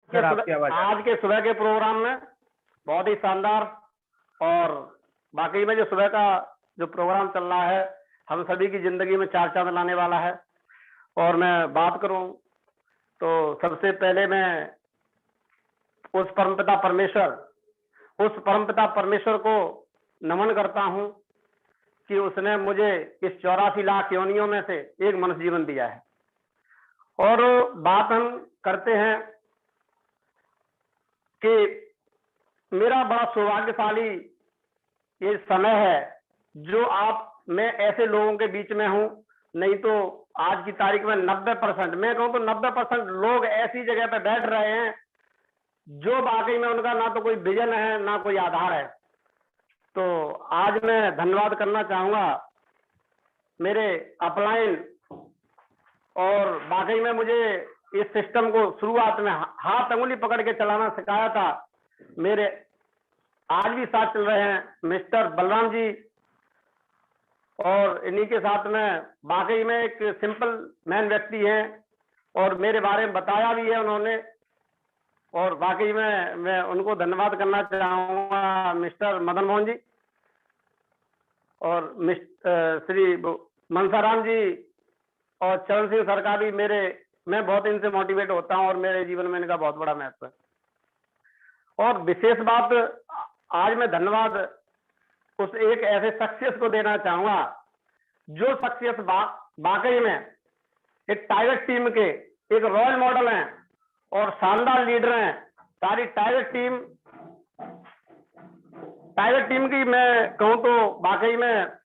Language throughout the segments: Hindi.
सर आपकी आवाज आज के सुबह के प्रोग्राम में बहुत ही शानदार, और बाकी में जो सुबह का जो प्रोग्राम चल रहा है हम सभी की जिंदगी में चार चांद लाने वाला है। और मैं बात करूं तो सबसे पहले मैं उस परमपिता परमेश्वर को नमन करता हूं कि उसने मुझे इस 84 लाख योनियों में से एक मनुष्य जीवन दिया है। और बात हम करते हैं कि मेरा बड़ा सौभाग्यशाली ये समय है जो मैं ऐसे लोगों के बीच में हूं। नहीं तो आज की तारीख में 90%, मैं कहूं तो 90% लोग ऐसी जगह पे बैठ रहे हैं जो वाकई में उनका ना तो कोई विजन है ना कोई आधार है। तो आज मैं धन्यवाद करना चाहूंगा मेरे अपलाइन, और वाकई में मुझे इस सिस्टम को शुरुआत में हाथ अंगुली पकड़ के चलाना सिखाया था मेरे आज भी साथ चल रहे हैं मिस्टर बलराम जी, और इन्हीं के साथ में वाकई में एक सिंपल मैन व्यक्ति हैं और मेरे बारे में बताया भी है उन्होंने, और वाकई में मैं उनको धन्यवाद करना चाहूंगा मिस्टर मदन मोहन जी और श्री मनसाराम जी और चरण सिंह सर का भी मैं बहुत इनसे मोटिवेट होता हूं और मेरे जीवन में इनका बहुत बड़ा महत्व है। और विशेष बात आज मैं धन्यवाद उस एक ऐसे शख्सियत को देना चाहूंगा जो शख्सियत वाकई में एक टाइगर टीम के एक रॉयल मॉडल हैं और शानदार लीडर हैं। सारी टाइगर टीम की मैं कहूं तो वाकई में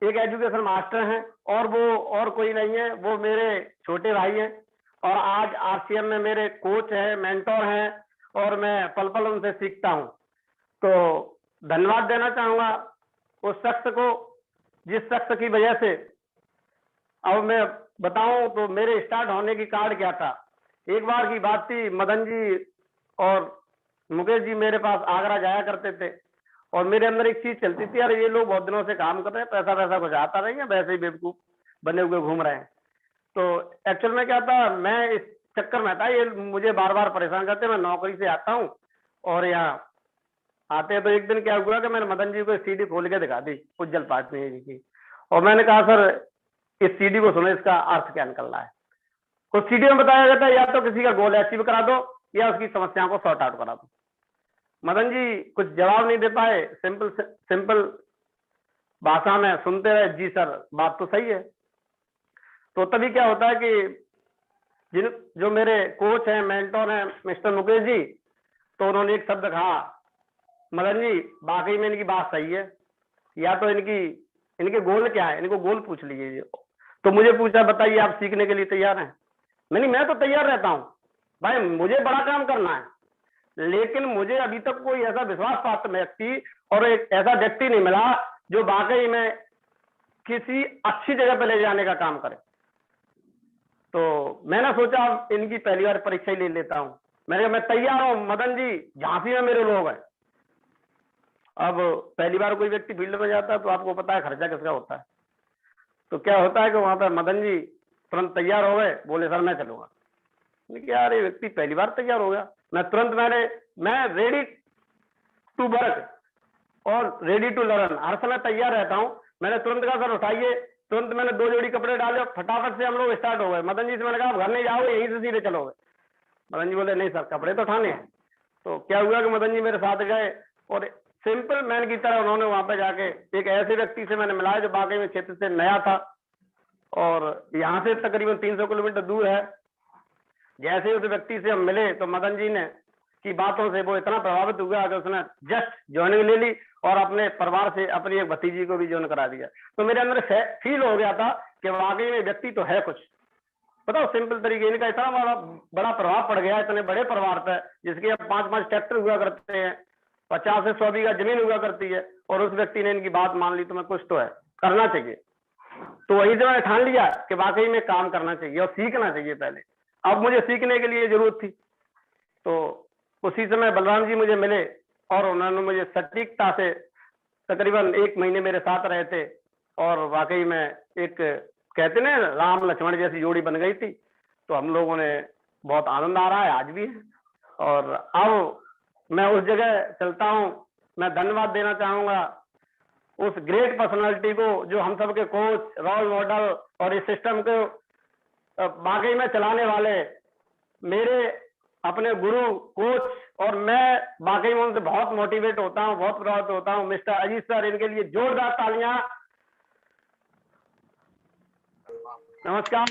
एक एजुकेशन मास्टर हैं, और वो और कोई नहीं है, वो मेरे छोटे भाई हैं और आज आरसीएम में मेरे कोच हैं, मेंटोर हैं, और मैं पल पल उनसे सीखता हूं। तो धन्यवाद देना चाहूंगा उस शख्स को जिस शख्स की वजह से अब मैं बताऊं तो मेरे स्टार्ट होने की कार्ड क्या था। एक बार की बात थी, मदन जी और मुकेश जी मेरे पास आगरा जाया करते थे और मेरे अंदर एक चीज चलती थी, यार ये लोग बहुत दिनों से काम कर रहे हैं, पैसा कुछ आता नहीं है, वैसे ही बेवकूफ बने हुए घूम रहे हैं। तो एक्चुअल में क्या था, मैं इस चक्कर में था, ये मुझे बार बार परेशान करते। मैं नौकरी से आता हूँ और यहाँ आते हैं तो एक दिन क्या हुआ कि मैंने मदन जी को सीडी खोल के दिखा दी उज्जवल पाटनी जी की, और मैंने कहा सर इस सीडी को सुनो, इसका अर्थ क्या निकल रहा है। उस सीडी में बताया जाता है या तो किसी का गोल अचीव करा दो या उसकी समस्याओं को सॉर्ट आउट करा दो। मदन जी कुछ जवाब नहीं दे पाए, सिंपल भाषा में सुनते रहे, जी सर बात तो सही है। तो तभी क्या होता है कि जो मेरे कोच हैं, मेंटोर हैं मिस्टर मुकेश जी, तो उन्होंने एक शब्द कहा, मदन जी वाकई में इनकी बात सही है, या तो इनके गोल क्या है, इनको गोल पूछ लीजिए। तो मुझे पूछा बताइए आप सीखने के लिए तैयार हैं? मैं तो तैयार रहता हूं भाई, मुझे बड़ा काम करना है, लेकिन मुझे अभी तक कोई ऐसा विश्वास पात्र व्यक्ति और एक ऐसा व्यक्ति नहीं मिला जो वाकई में किसी अच्छी जगह पर ले जाने का काम करे। तो मैंने सोचा इनकी पहली बार परीक्षा ही ले लेता हूं। मैं तैयार हूं मदन जी, झांसी में मेरे लोग हैं। अब पहली बार कोई व्यक्ति फील्ड में जाता है तो आपको पता है खर्चा किसका होता है। तो क्या होता है कि वहां पर मदन जी तुरंत तैयार हो गए, बोले सर मैं चलूंगा। यार ये व्यक्ति पहली बार तैयार हो गया। मैं तुरंत मैं रेडी टू वर्क और रेडी टू लर्न, हर समय तैयार रहता हूं। मैंने तुरंत कहा सर उठाइए, तुरंत मैंने 2 जोड़ी कपड़े डाले, फटाफट से हम लोग स्टार्ट हो गए। मदन जी से मैंने कहा घर नहीं जाओगे, यहीं से सीधे चलोगे। मदन जी बोले नहीं सर कपड़े तो उठाने हैं। तो क्या हुआ कि मदन जी मेरे साथ गए और सिंपल मैन की तरह उन्होंने वहां पे जाके एक ऐसे व्यक्ति से मैंने मिलाया जो वाकई में क्षेत्र से नया था और यहाँ से तकरीबन 300 किलोमीटर दूर है। जैसे उस व्यक्ति से हम मिले तो मदन जी ने की बातों से वो इतना प्रभावित हुआ कि उसने जस्ट ज्वाइनिंग ले ली और अपने परिवार से अपनी एक भतीजी को भी ज्वाइन करा दिया। तो मेरे अंदर फील हो गया था कि वाकई में व्यक्ति तो है कुछ। बताओ सिंपल तरीके, इनका इतना बड़ा प्रभाव पड़ गया इतने बड़े परिवार पर, जिसके अब 5-5 ट्रैक्टर हुआ करते हैं, 50 से 100 बीघा जमीन हुआ करती है, और उस व्यक्ति ने इनकी बात मान ली। तो मैं कुछ तो है करना चाहिए। तो वही से मैंने ठान लिया कि वाकई में काम करना चाहिए और सीखना चाहिए पहले। अब मुझे सीखने के लिए जरूरत थी। तो उसी समय बलराम जी मुझे मिले और उन्होंने मुझे सटीकता से तकरीबन 1 महीने मेरे साथ रहे थे, और वाकई में एक कहते ना राम लक्ष्मण जैसी जोड़ी बन गई थी। तो हम लोगों ने बहुत आनंद आ रहा है आज भी है, और अब मैं उस जगह चलता हूं। मैं धन्यवाद देना चाहूंगा उस ग्रेट पर्सनालिटी को जो हम सब के कोच, रोल मॉडल और इस सिस्टम को वाकई में चलाने वाले मेरे अपने गुरु, कोच, और मैं वाकई में उनसे बहुत मोटिवेट होता हूं, बहुत प्रभावित होता हूं। मिस्टर अजीत सर, इनके लिए जोरदार तालियां। नमस्कार।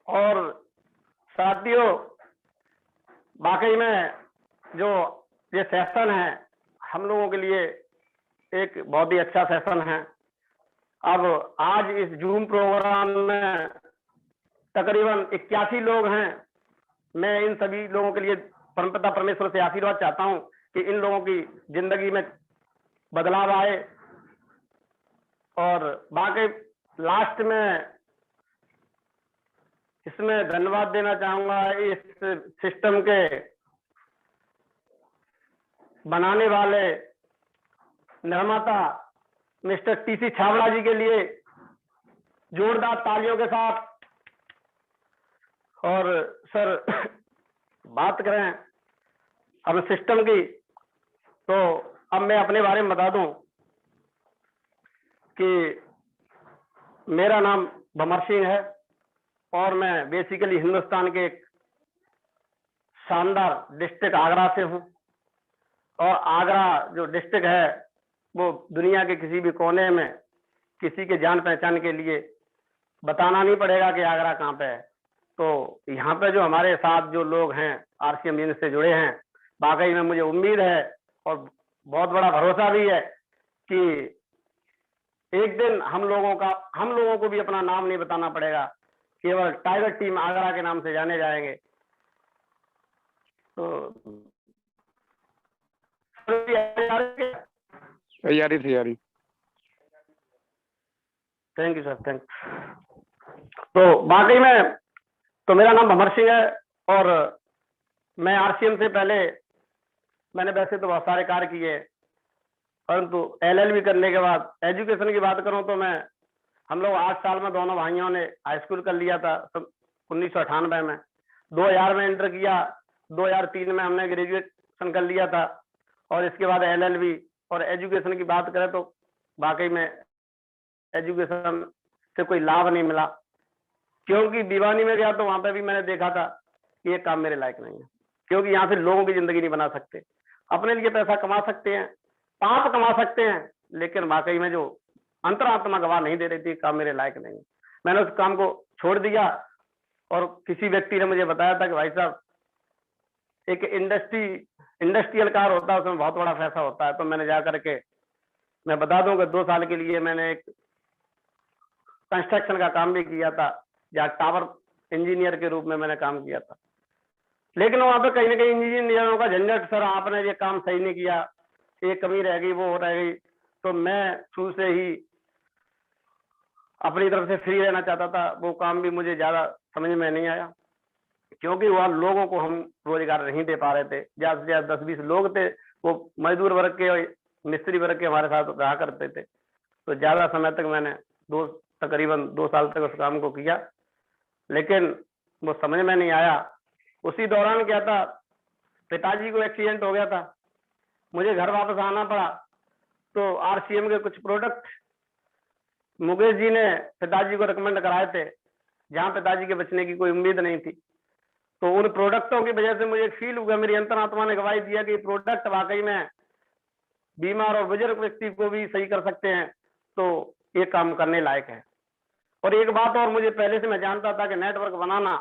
और साथियों, वाकई में जो ये सेशन है हम लोगों के लिए एक बहुत ही अच्छा सेशन है। अब आज इस जूम प्रोग्राम में तकरीबन 81 लोग हैं। मैं इन सभी लोगों के लिए परमपिता परमेश्वर से आशीर्वाद चाहता हूं कि इन लोगों की जिंदगी में बदलाव आए। और बाकी लास्ट में इसमें धन्यवाद देना चाहूंगा इस सिस्टम के बनाने वाले निर्माता मिस्टर टीसी छाबड़ा जी के लिए जोरदार तालियों के साथ। और सर, बात करें अब सिस्टम की, तो अब मैं अपने बारे में बता दूं कि मेरा नाम भमर सिंह है और मैं बेसिकली हिंदुस्तान के एक शानदार डिस्ट्रिक्ट आगरा से हूं। और आगरा जो डिस्ट्रिक्ट है वो दुनिया के किसी भी कोने में किसी के जान पहचान के लिए बताना नहीं पड़ेगा कि आगरा कहाँ पे है। तो यहाँ पे जो हमारे साथ जो लोग हैं आरसीएम यूनिट से जुड़े हैं, वाकई में मुझे उम्मीद है और बहुत बड़ा भरोसा भी है कि एक दिन हम लोगों को भी अपना नाम नहीं बताना पड़ेगा, केवल टाइगर टीम आगरा के नाम से जाने जाएंगे। तो तैयारी। Thank you sir, thank. तो वाकई में तो मेरा नाम भमर सिंह है और मैं आरसीएम से पहले मैंने वैसे तो बहुत सारे कार्य किए, परंतु एलएलबी करने के बाद एजुकेशन की बात करूं तो हम लोग 8 साल में दोनों भाइयों ने हाई स्कूल कर लिया था 1998 में। 2000 में इंटर किया, 2003 में हमने ग्रेजुएशन कर लिया था। और इसके बाद एलएलबी और एजुकेशन की बात करें तो वाकई में एजुकेशन से कोई लाभ नहीं मिला, क्योंकि दीवानी में गया तो वहां पे भी मैंने देखा था कि ये काम मेरे लायक नहीं है, क्योंकि यहाँ से लोगों की जिंदगी नहीं बना सकते। अपने लिए पैसा कमा सकते हैं, पाप कमा सकते हैं, लेकिन वाकई में जो अंतरात्मा गवाह नहीं दे रही थी, काम मेरे लायक नहीं है। मैंने उस काम को छोड़ दिया और किसी व्यक्ति ने मुझे बताया था कि भाई साहब, एक इंडस्ट्रियल कार होता है, उसमें बहुत बड़ा पैसा होता है। तो मैंने जा करके, मैं बता दूं कि 2 साल के लिए मैंने एक कंस्ट्रक्शन का काम भी किया था, जहाँ टावर इंजीनियर के रूप में मैंने काम किया था। लेकिन वहां पे कहीं ना कहीं इंजीनियरों का झंझट, सर आपने ये काम सही नहीं किया, एक कमी रह गई, वो रह गई। तो मैं शुरू से ही अपनी तरफ से फ्री रहना चाहता था। वो काम भी मुझे ज्यादा समझ में नहीं आया, क्योंकि वहाँ लोगों को हम रोजगार नहीं दे पा रहे थे। ज्यादा से ज्यादा 10-20 लोग थे, वो मजदूर वर्ग के और मिस्त्री वर्ग के हमारे साथ रहा करते थे। तो ज्यादा समय तक मैंने तकरीबन 2 साल तक उस काम को किया, लेकिन वो समझ में नहीं आया। उसी दौरान क्या था, पिताजी को एक्सीडेंट हो गया था, मुझे घर वापस आना पड़ा। तो आरसीएम के कुछ प्रोडक्ट मुकेश जी ने पिताजी को रिकमेंड कराए थे, जहां पिताजी के बचने की कोई उम्मीद नहीं थी। तो उन प्रोडक्टों की वजह से मुझे एक फील हुआ, मेरी अंतरात्मा ने गवाही दिया कि प्रोडक्ट वाकई में बीमार और बुजुर्ग व्यक्ति को भी सही कर सकते हैं, तो ये काम करने लायक है। और एक बात और, मुझे पहले से मैं जानता था कि नेटवर्क बनाना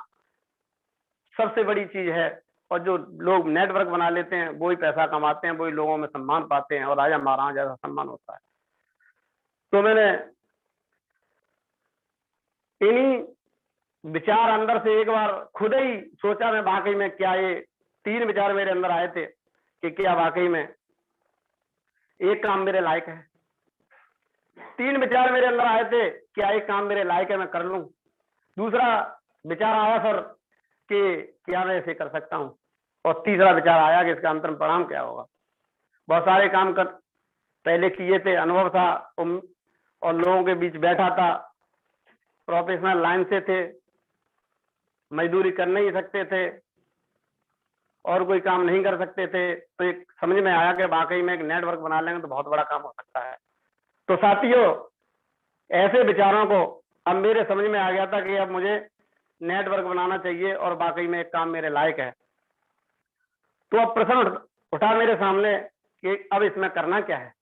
सबसे बड़ी चीज है, और जो लोग नेटवर्क बना लेते हैं वो ही पैसा कमाते हैं, वो ही लोगों में सम्मान पाते हैं, और राजा महाराजा जैसा सम्मान होता है। तो मैंने इन्हीं विचार अंदर से एक बार खुद ही सोचा, मैं वाकई में क्या ये 3 विचार मेरे अंदर आए थे कि क्या वाकई में एक काम मेरे लायक है। 3 विचार मेरे अंदर आए थे, क्या एक काम मेरे लायक है, मैं कर लूं। दूसरा विचार आया सर कि क्या मैं इसे कर सकता हूं। और तीसरा विचार आया कि इसका अंतरिम परिणाम क्या होगा। बहुत सारे काम पहले किए थे, अनुभव था, और लोगों के बीच बैठा था, प्रोफेशनल लाइन से थे, मजदूरी कर नहीं सकते थे, और कोई काम नहीं कर सकते थे, तो एक समझ में आया कि वाकई में एक नेटवर्क बना लेंगे तो बहुत बड़ा काम हो सकता है। तो साथियों, ऐसे विचारों को अब मेरे समझ में आ गया था कि अब मुझे नेटवर्क बनाना चाहिए और वाकई में एक काम मेरे लायक है। तो अब प्रश्न उठा मेरे सामने कि अब इसमें करना क्या है,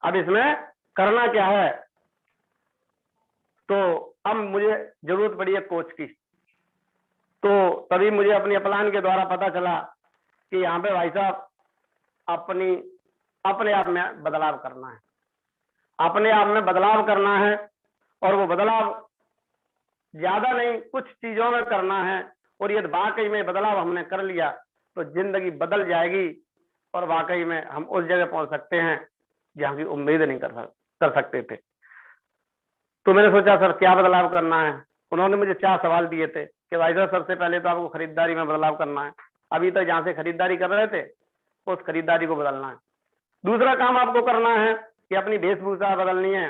अब इसमें करना क्या है। तो अब मुझे जरूरत पड़ी है कोच की। तो तभी मुझे अपनी अपलान के द्वारा पता चला कि यहाँ पे भाई साहब अपने आप में बदलाव करना है, अपने आप में बदलाव करना है। और वो बदलाव ज्यादा नहीं, कुछ चीजों में करना है। और यदि वाकई में बदलाव हमने कर लिया तो जिंदगी बदल जाएगी और वाकई में हम उस जगह पहुंच सकते हैं जहां की उम्मीद नहीं कर सकते थे। तो मैंने सोचा सर क्या बदलाव करना है। उन्होंने मुझे 4 सवाल दिए थे कि भाई साहब सबसे पहले तो आपको खरीदारी में बदलाव करना है, अभी तक जहां से खरीदारी कर रहे थे उस खरीदारी को बदलना है। दूसरा काम आपको करना है कि अपनी वेशभूषा बदलनी है।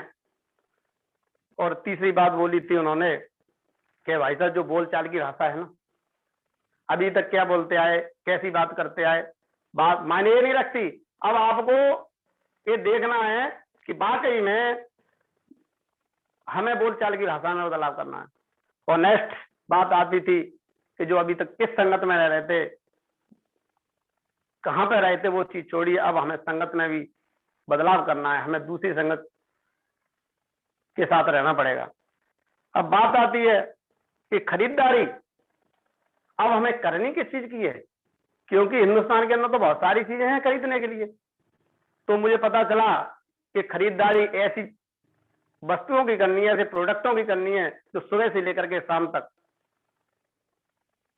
और तीसरी बात बोली थी उन्होंने कि भाई साहब जो बोलचाल की भाषा है ना, अभी तक क्या बोलते आए, कैसी बात करते आए, बात मायने नहीं रखती। अब आपको ये देखना है कि वाकई में हमें बोलचाल की भाषा में बदलाव करना है। और नेक्स्ट बात आती थी कि जो अभी तक किस संगत में रह रहे थे, कहां पे रहे थे, वो चीज छोड़िए, अब हमें संगत में भी बदलाव करना है, हमें दूसरी संगत के साथ रहना पड़ेगा। अब बात आती है कि खरीदारी अब हमें करनी किस चीज की है, क्योंकि हिंदुस्तान के अंदर तो बहुत सारी चीजें हैं खरीदने के लिए। तो मुझे पता चला कि खरीदारी ऐसी वस्तुओं की करनी है, ऐसे प्रोडक्टों की करनी है जो सुबह से लेकर के शाम तक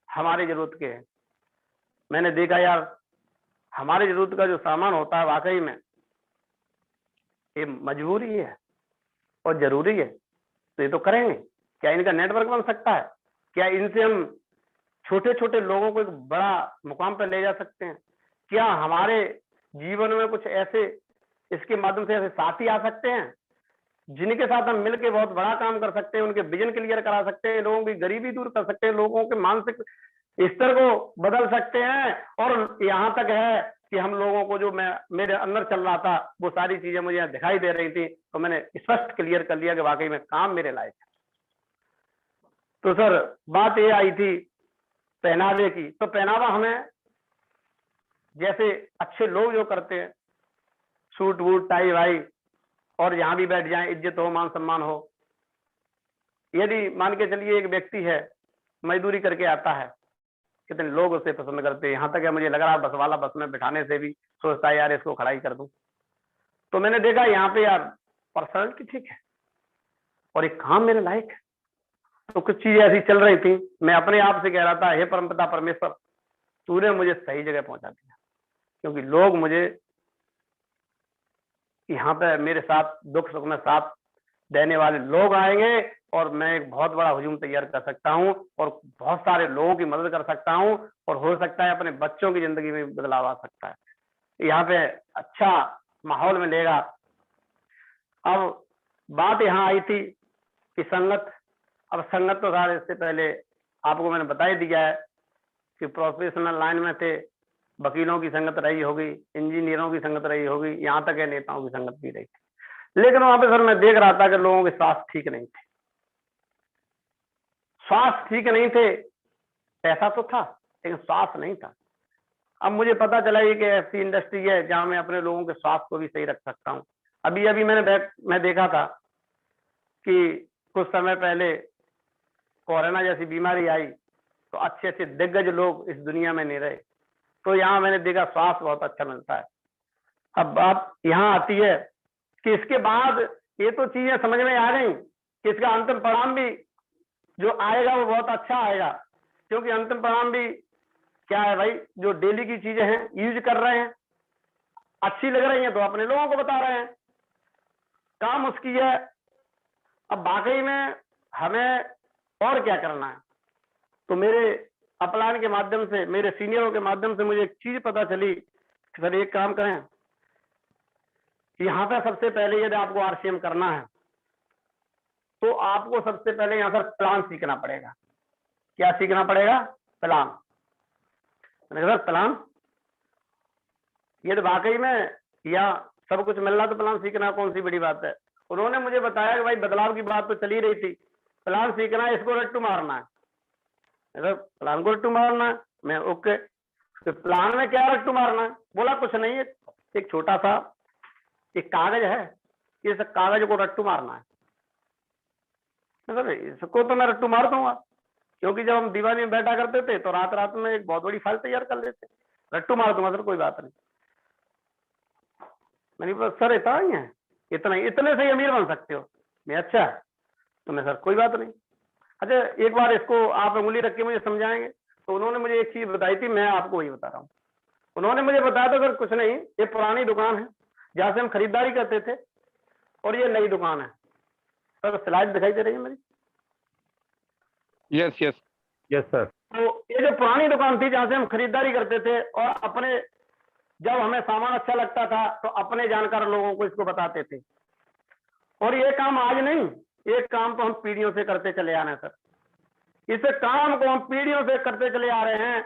हमारी जरूरत के हैं। मैंने देखा यार, हमारी जरूरत का जो सामान होता है वाकई में ये मजबूरी है और जरूरी है, तो ये तो करेंगे। क्या इनका नेटवर्क बन सकता है? क्या इनसे हम छोटे छोटे लोगों को एक बड़ा मुकाम पर ले जा सकते हैं? क्या हमारे जीवन में कुछ ऐसे इसके माध्यम से ऐसे साथी आ सकते हैं जिनके साथ हम मिलकर बहुत बड़ा काम कर सकते हैं, उनके विजन क्लियर करा सकते हैं, लोगों की गरीबी दूर कर सकते हैं, लोगों के मानसिक स्तर को बदल सकते हैं। और यहाँ तक है कि हम लोगों को जो मैं मेरे अंदर चल रहा था वो सारी चीजें मुझे दिखाई दे रही थी, तो मैंने स्पष्ट क्लियर कर लिया कि वाकई में काम मेरे लायक है। तो सर बात ये आई थी पहनावे की। तो पहनावा हमें जैसे अच्छे लोग जो करते हैं, सूट वूट टाई वाई, और यहां भी बैठ जाए, इज्जत हो, मान सम्मान हो। यदि मान के चलिए एक व्यक्ति है, मजदूरी करके आता है, कितने लोग उसे पसंद करते हैं, यहां तक है मुझे लग रहा है बस वाला बस में बिठाने से भी सोचता है यार इसको खड़ा ही कर दूं। तो मैंने देखा यहाँ पे यार पर्सनैलिटी ठीक है और एक काम मेरे लायक है। तो कुछ चीजें ऐसी चल रही थी, मैं अपने आप से कह रहा था हे परमपिता परमेश्वर, तूने मुझे सही जगह पहुंचा दिया, क्योंकि लोग मुझे यहाँ पे मेरे साथ दुख सुख में साथ देने वाले लोग आएंगे और मैं एक बहुत बड़ा हुजूम तैयार कर सकता हूँ और बहुत सारे लोगों की मदद कर सकता हूँ, और हो सकता है अपने बच्चों की जिंदगी में बदलाव आ सकता है। यहाँ पे अच्छा माहौल मिलेगा। अब बात यहाँ आई थी कि संगत, अब संगत तो सारे इससे पहले आपको मैंने बता ही दिया है कि प्रोफेशनल लाइन में थे, वकीलों की संगत रही होगी, इंजीनियरों की संगत रही होगी, यहाँ तक है नेताओं की संगत भी रही थी। लेकिन वहां पे सर मैं देख रहा था कि लोगों के स्वास्थ्य ठीक नहीं थे, स्वास्थ्य ठीक नहीं थे, पैसा तो था लेकिन स्वास्थ्य नहीं था। अब मुझे पता चला ये कि ऐसी इंडस्ट्री है जहां मैं अपने लोगों के स्वास्थ्य को भी सही रख सकता हूँ। अभी अभी मैं देखा था कि कुछ समय पहले कोरोना जैसी बीमारी आई तो अच्छे अच्छे दिग्गज लोग इस दुनिया में नहीं रहे, तो यहाँ मैंने देखा स्वास्थ्य बहुत अच्छा मिलता है। अब बात यहाँ आती है कि इसके बाद ये तो चीजें समझ में आ गई कि इसका अंतिम परिणाम भी जो आएगा वो बहुत अच्छा आएगा, क्योंकि अंतिम परिणाम भी क्या है भाई, जो डेली की चीजें हैं यूज कर रहे हैं, अच्छी लग रही हैं तो अपने लोगों को बता रहे हैं, काम उसकी है। अब वाकई में हमें और क्या करना है। तो मेरे अपलान के माध्यम से, मेरे सीनियरों के माध्यम से मुझे एक चीज पता चली कि सर एक काम करें, यहाँ पे सबसे पहले यदि आपको आरसीएम करना है तो आपको सबसे पहले यहाँ पर प्लान सीखना पड़ेगा। क्या सीखना पड़ेगा? प्लान। मैंने कहा प्लान, ये तो वाकई में या सब कुछ मिल रहा तो प्लान सीखना कौन सी बड़ी बात है। उन्होंने मुझे बताया कि भाई बदलाव की बात तो चली रही थी, प्लान सीखना है, इसको रट्टू मारना है। प्लान को रट्टू मारना है, मैं ओके। तो प्लान में क्या रट्टू मारना है? बोला कुछ नहीं है, एक छोटा सा एक कागज है, इस कागज को रट्टू मारना है। इसको तो मैं रट्टू मार दूंगा, क्योंकि जब हम दीवानी में बैठा करते थे तो रात रात में एक बहुत बड़ी फाइल तैयार कर लेते। रट्टू मार दूंगा सर, कोई बात नहीं। मैंने बोला सर इतना ही है, इतना ही, इतने से ही अमीर बन सकते हो। मैं अच्छा, तो मैं सर कोई बात नहीं। अच्छा एक बार इसको आप उंगली रख के मुझे समझाएंगे? तो उन्होंने मुझे एक चीज बताई थी, मैं आपको वही बता रहा हूँ। उन्होंने मुझे बताया था सर कुछ नहीं, ये पुरानी दुकान है जहां से हम खरीदारी करते थे, और ये नई दुकान है। सर स्लाइड दिखाई दे रही है मेरी? Yes yes yes sir. तो ये जो पुरानी दुकान थी जहां से हम खरीदारी करते थे, और अपने जब हमें सामान अच्छा लगता था तो अपने जानकार लोगों को इसको बताते थे। और ये काम आज नहीं, ये काम तो हम पीढ़ियों से करते चले आ रहे हैं सर। इस काम को हम पीढ़ियों से करते चले आ रहे हैं।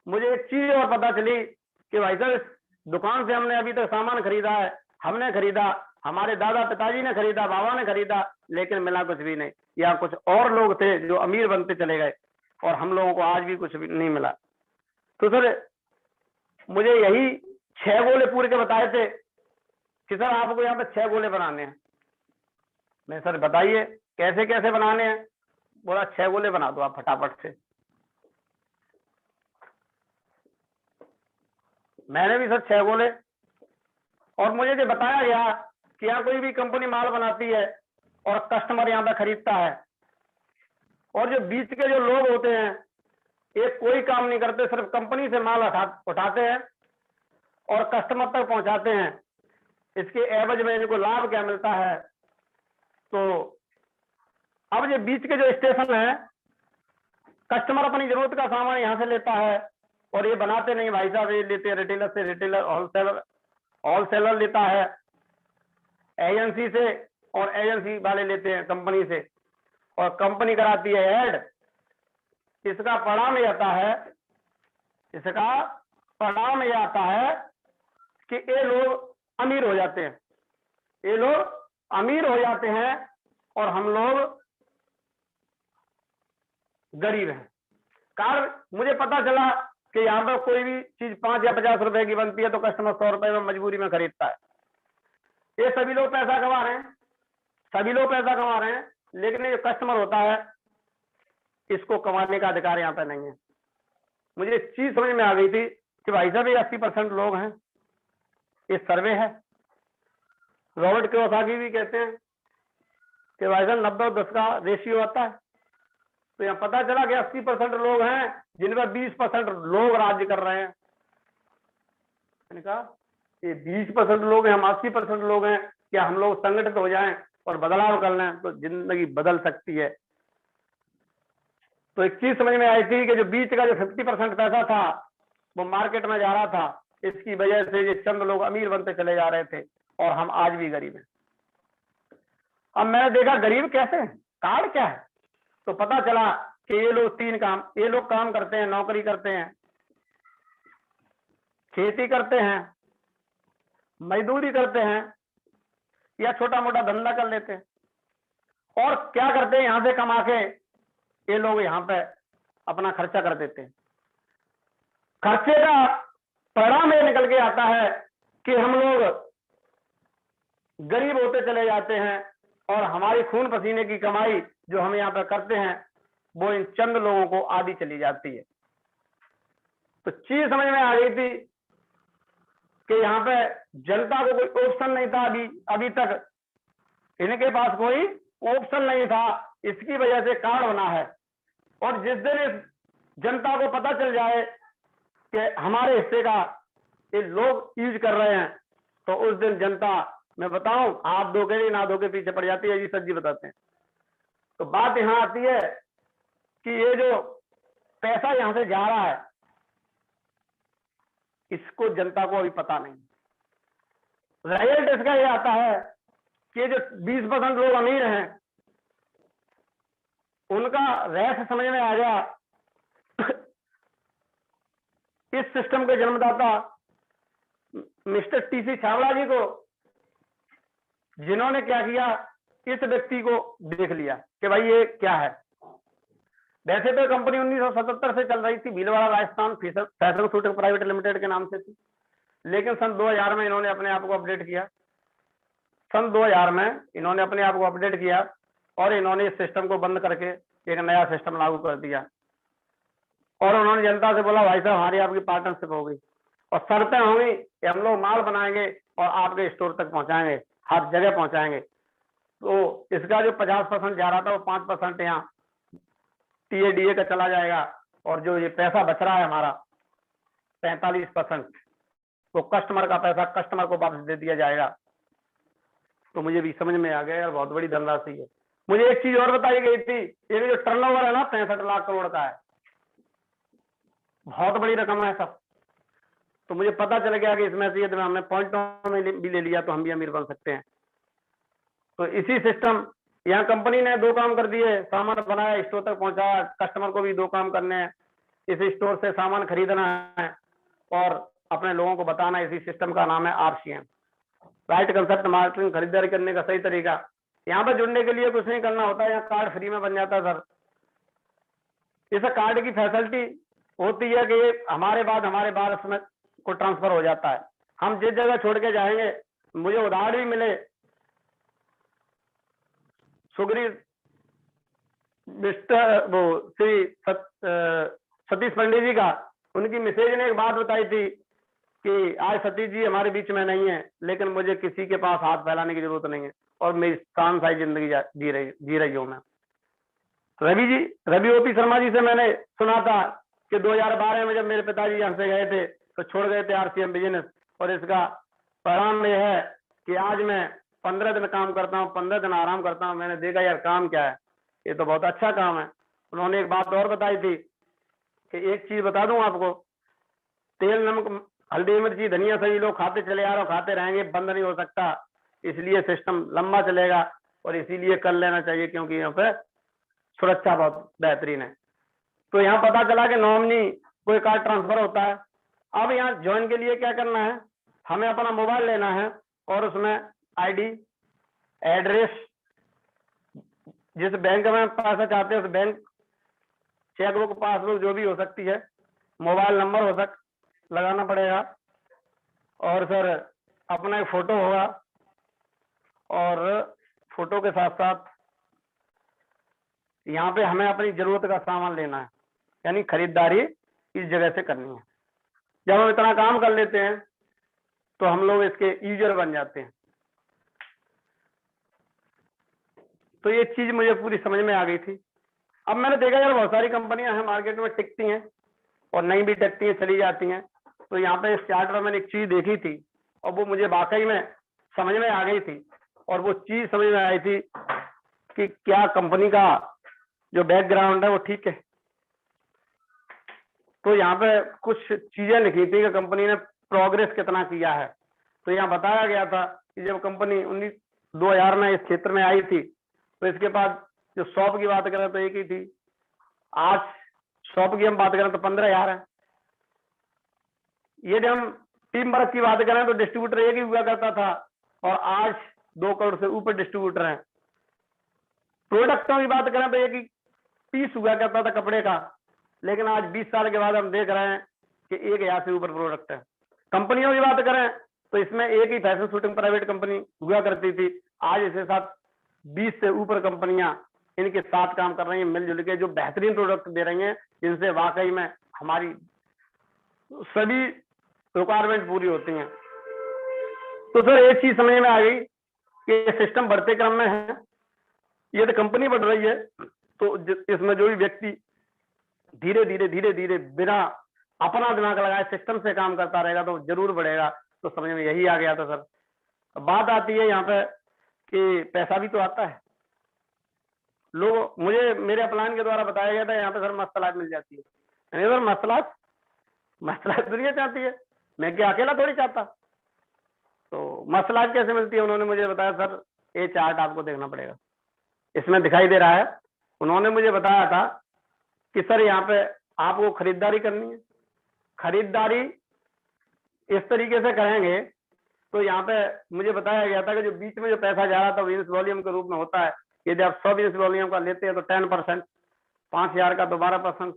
मुझे एक चीज और पता चली कि भाई साहब इस दुकान से हमने अभी तक सामान खरीदा है, हमने खरीदा, हमारे दादा पिताजी ने खरीदा, बाबा ने खरीदा, लेकिन मिला कुछ भी नहीं। या कुछ और लोग थे जो अमीर बनते चले गए, और हम लोगों को आज भी कुछ भी नहीं मिला। तो सर मुझे यही 6 गोले पूरे के बताए थे कि सर आपको यहाँ पे 6 गोले बनाने हैं। मैं सर बताइए कैसे कैसे बनाने हैं? बोला 6 गोले बना दो आप फटाफट से। मैंने भी सर 6 गोले, और मुझे जो बताया गया कि यहाँ कोई भी कंपनी माल बनाती है और कस्टमर यहाँ पे खरीदता है, और जो बीच के जो लोग होते हैं ये कोई काम नहीं करते, सिर्फ कंपनी से माल उठाते हैं और कस्टमर तक पहुंचाते हैं। इसके एवज में इनको लाभ क्या मिलता है? तो अब ये बीच के जो स्टेशन है, कस्टमर अपनी जरूरत का सामान यहाँ से लेता है, और ये बनाते नहीं भाई साहब, ये लेते हैं रिटेलर से, रिटेलर होलसेलर लेता है एजेंसी से, और एजेंसी वाले लेते हैं कंपनी से, और कंपनी कराती है ऐड। इसका परिणाम ये आता है, इसका परिणाम ये आता है कि ये लोग अमीर हो जाते हैं, ये लोग अमीर हो जाते हैं, और हम लोग गरीब हैं। कारण मुझे पता चला कि यहाँ पर कोई भी चीज 5 या 50 रुपए की बनती है तो कस्टमर 100 रुपए में मजबूरी में खरीदता है। ये सभी लोग पैसा कमा रहे हैं, सभी लोग पैसा कमा रहे हैं, लेकिन ये कस्टमर होता है इसको कमाने का अधिकार यहाँ पे नहीं है। मुझे एक चीज समझ में आ गई थी कि भाई साहब ये 80% लोग हैं, ये सर्वे है। रॉबर्ट कियोसाकी भी कहते हैं कि भाई साहब 90 और 10 का रेशियो आता है। तो यहाँ पता चला कि 80% लोग हैं जिनमें 20% लोग राज्य कर रहे हैं। मैंने कहा ये 20% लोग हैं, हम 80% लोग हैं, क्या हम लोग संगठित हो जाएं और बदलाव कर लें तो जिंदगी बदल सकती है। तो एक चीज समझ में आई थी कि जो बीच का जो 50% पैसा था वो मार्केट में जा रहा था, इसकी वजह से ये चंद लोग अमीर बनते चले जा रहे थे, और हम आज भी गरीब हैं। अब मैंने देखा गरीब कैसे, कार्ड क्या है, तो पता चला कि ये लोग 3 काम, ये लोग काम करते हैं, नौकरी करते हैं, खेती करते हैं, मजदूरी करते हैं, या छोटा मोटा धंधा कर लेते हैं। और क्या करते हैं, यहां से कमा के ये लोग यहाँ पे अपना खर्चा कर देते हैं। खर्चे का परिणाम ये निकल के आता है कि हम लोग गरीब होते चले जाते हैं, और हमारी खून पसीने की कमाई जो हम यहाँ पे करते हैं वो इन चंद लोगों को आधी चली जाती है। तो चीज समझ में आ गई थी कि यहाँ पे जनता को कोई ऑप्शन नहीं था, अभी तक इनके पास कोई ऑप्शन नहीं था, इसकी वजह से कार्ड बना है। और जिस दिन इस जनता को पता चल जाए कि हमारे हिस्से का ये लोग यूज कर रहे हैं, तो उस दिन जनता, मैं बताऊं, हाथ धो के ना धो के पीछे पड़ जाती है। जी सर जी बताते हैं। तो बात यहां आती है कि ये जो पैसा यहां से जा रहा है इसको जनता को अभी पता नहीं। रिजल्ट इसका ये आता है कि जो 20% लोग अमीर हैं उनका रहस्य समझ में आ गया इस सिस्टम के जन्मदाता मिस्टर टीसी छाबड़ा जी को, जिन्होंने क्या किया, इस व्यक्ति को देख लिया कि भाई ये क्या है। वैसे तो कंपनी 1977 से चल रही थी, Bhilwara Rajasthan fashion shooting private limited के नाम से थी, लेकिन सन 2000 में इन्होंने अपने आप को अपडेट किया। सन 2000 में इन्होंने अपने आप को अपडेट किया और इन्होंने इस सिस्टम को बंद करके एक नया सिस्टम लागू कर दिया। और उन्होंने जनता से बोला, भाई साहब हमारी आपकी पार्टनरशिप होगी और शर्तें होंगी कि हम लोग माल बनाएंगे और आपके स्टोर तक पहुंचाएंगे, हर जगह पहुंचाएंगे। तो इसका जो 50% जा रहा था वो 5% यहाँ TADA का चला जाएगा, और जो ये पैसा बच रहा है हमारा 45%, वो कस्टमर का पैसा कस्टमर को वापस दे दिया जाएगा। तो मुझे भी समझ में आ गया यार, बहुत बड़ी धनराशि है। मुझे एक चीज और बताई गई थी, ये जो टर्नओवर है ना 65 लाख करोड़ का है, बहुत बड़ी रकम है सब। तो मुझे पता चल गया कि इसमें से यदि हमने पॉइंटों में भी ले लिया तो हम भी अमीर बन सकते हैं। तो इसी सिस्टम, यहाँ कंपनी ने 2 काम कर दिए, सामान बनाया, स्टोर तक पहुंचाया, कस्टमर को भी 2 काम करने हैं, इस स्टोर से सामान खरीदना है और अपने लोगों को बताना। इसी सिस्टम का नाम है RCM, राइट कंसेप्ट मार्केटिंग, खरीदारी करने का सही तरीका। यहाँ पर जुड़ने के लिए कुछ नहीं करना होता है, यहाँ कार्ड फ्री में बन जाता है सर। इस कार्ड की फैसिलिटी होती है कि हमारे बाद उसमें को ट्रांसफर हो जाता है। हम जिस जगह छोड़ के जाएंगे, मुझे उदाहरण भी मिले सुग्रीव मिस्टर वो श्री सतीश पंडित जी का, उनकी मिसेज ने एक बात बताई थी कि आज सतीश जी हमारे बीच में नहीं है, लेकिन मुझे किसी के पास हाथ फैलाने की जरूरत नहीं है और मेरी शानदार जिंदगी जी रही हूं मैं। रवि OP शर्मा जी से मैंने सुना था कि 2012 में जब मेरे पिताजी यहाँ से गए थे तो छोड़ गए थे RCM बिजनेस, और इसका परिणाम यह है कि आज मैं 15 दिन काम करता हूँ, 15 दिन आराम करता हूँ। मैंने देखा यार काम क्या है, ये तो बहुत अच्छा काम है। उन्होंने एक बात और बताई थी कि एक चीज बता दूं आपको, तेल नमक हल्दी मिर्ची धनिया सभी लोग खाते चले आ रहे हो, खाते रहेंगे, बंद नहीं हो सकता, इसलिए सिस्टम लंबा चलेगा और इसीलिए कर लेना चाहिए, क्योंकि यहाँ पे सुरक्षा बहुत बेहतरीन है। तो यहाँ पता चला कि नॉमिनी कोई कार्ड ट्रांसफर होता है। अब यहाँ ज्वाइन के लिए क्या करना है, हमें अपना मोबाइल लेना है और उसमें ID, एड्रेस, जिस बैंक में पैसा चाहते हैं उस बैंक, चेकबुक, पासबुक जो भी हो सकती है, मोबाइल नंबर हो लगाना पड़ेगा, और सर अपना एक फोटो होगा, और फोटो के साथ साथ यहाँ पे हमें अपनी जरूरत का सामान लेना है, यानी खरीदारी इस जगह से करनी है। जब हम इतना काम कर लेते हैं तो हम लोग इसके यूजर बन जाते हैं। तो ये चीज मुझे पूरी समझ में आ गई थी। अब मैंने देखा यार बहुत सारी कंपनियां हैं मार्केट में, टिकती हैं और नहीं भी टिकती हैं, चली जाती हैं। तो यहाँ पे इस चार्ट में मैंने एक चीज देखी थी और वो मुझे वाकई में समझ में आ गई थी, और वो चीज समझ में आई थी कि क्या कंपनी का जो बैकग्राउंड है वो ठीक है। तो यहाँ पे कुछ चीजें लिखी थी कि कंपनी ने प्रोग्रेस कितना किया है। तो यहाँ बताया गया था कि जब कंपनी 2000 में इस क्षेत्र में आई थी तो इसके बाद जो शॉप की बात करें तो एक ही थी, आज शॉप की हम बात करें तो 15,000 है। यदि हम टीम वर्क की बात करें तो डिस्ट्रीब्यूटर एक ही हुआ करता था और आज 2 करोड़ से ऊपर डिस्ट्रीब्यूटर हैं। प्रोडक्टों की बात करें तो एक ही पीस हुआ करता था कपड़े का, लेकिन आज 20 साल के बाद हम देख रहे हैं कि 1000 से ऊपर प्रोडक्ट है। कंपनियों की बात करें तो इसमें एक ही फैशन शूटिंग प्राइवेट कंपनी हुआ करती थी, आज इसके साथ 20 से ऊपर कंपनियां इनके साथ काम कर रही हैं मिलजुल के, जो बेहतरीन प्रोडक्ट दे रही हैं, जिनसे वाकई में हमारी सभी रिक्वायरमेंट पूरी होती हैं। तो सर एक चीज समझ में आ गई कि सिस्टम बढ़ते क्रम में है, यदि कंपनी बढ़ रही है तो इसमें जो भी व्यक्ति धीरे धीरे बिना अपना दिमाग लगाए सिस्टम से काम करता रहेगा तो जरूर बढ़ेगा। तो समझ में यही आ गया था सर। बात आती है यहाँ पे कि पैसा भी तो आता है। लोग मुझे मेरे अपलाइन के द्वारा बताया गया था यहाँ पे सर मस्तलाक मिल जाती है। नहीं सर मस्तलाक दुनिया चाहती है, मैं क्या अकेला थोड़ी चाहता। तो मस्तलाक कैसे मिलती है, उन्होंने मुझे बताया सर ये चार्ट आपको देखना पड़ेगा, इसमें दिखाई दे रहा है। उन्होंने मुझे बताया था कि सर यहाँ पे आपको खरीदारी करनी है खरीदारी इस तरीके से करेंगे तो यहाँ पे मुझे बताया गया था कि जो बीच में जो पैसा जा रहा था बिजनेस वॉल्यूम के रूप में होता है। यदि आप 100 बिजनेस वॉल्यूम का लेते हैं तो 10%, 5,000 का तो 12%,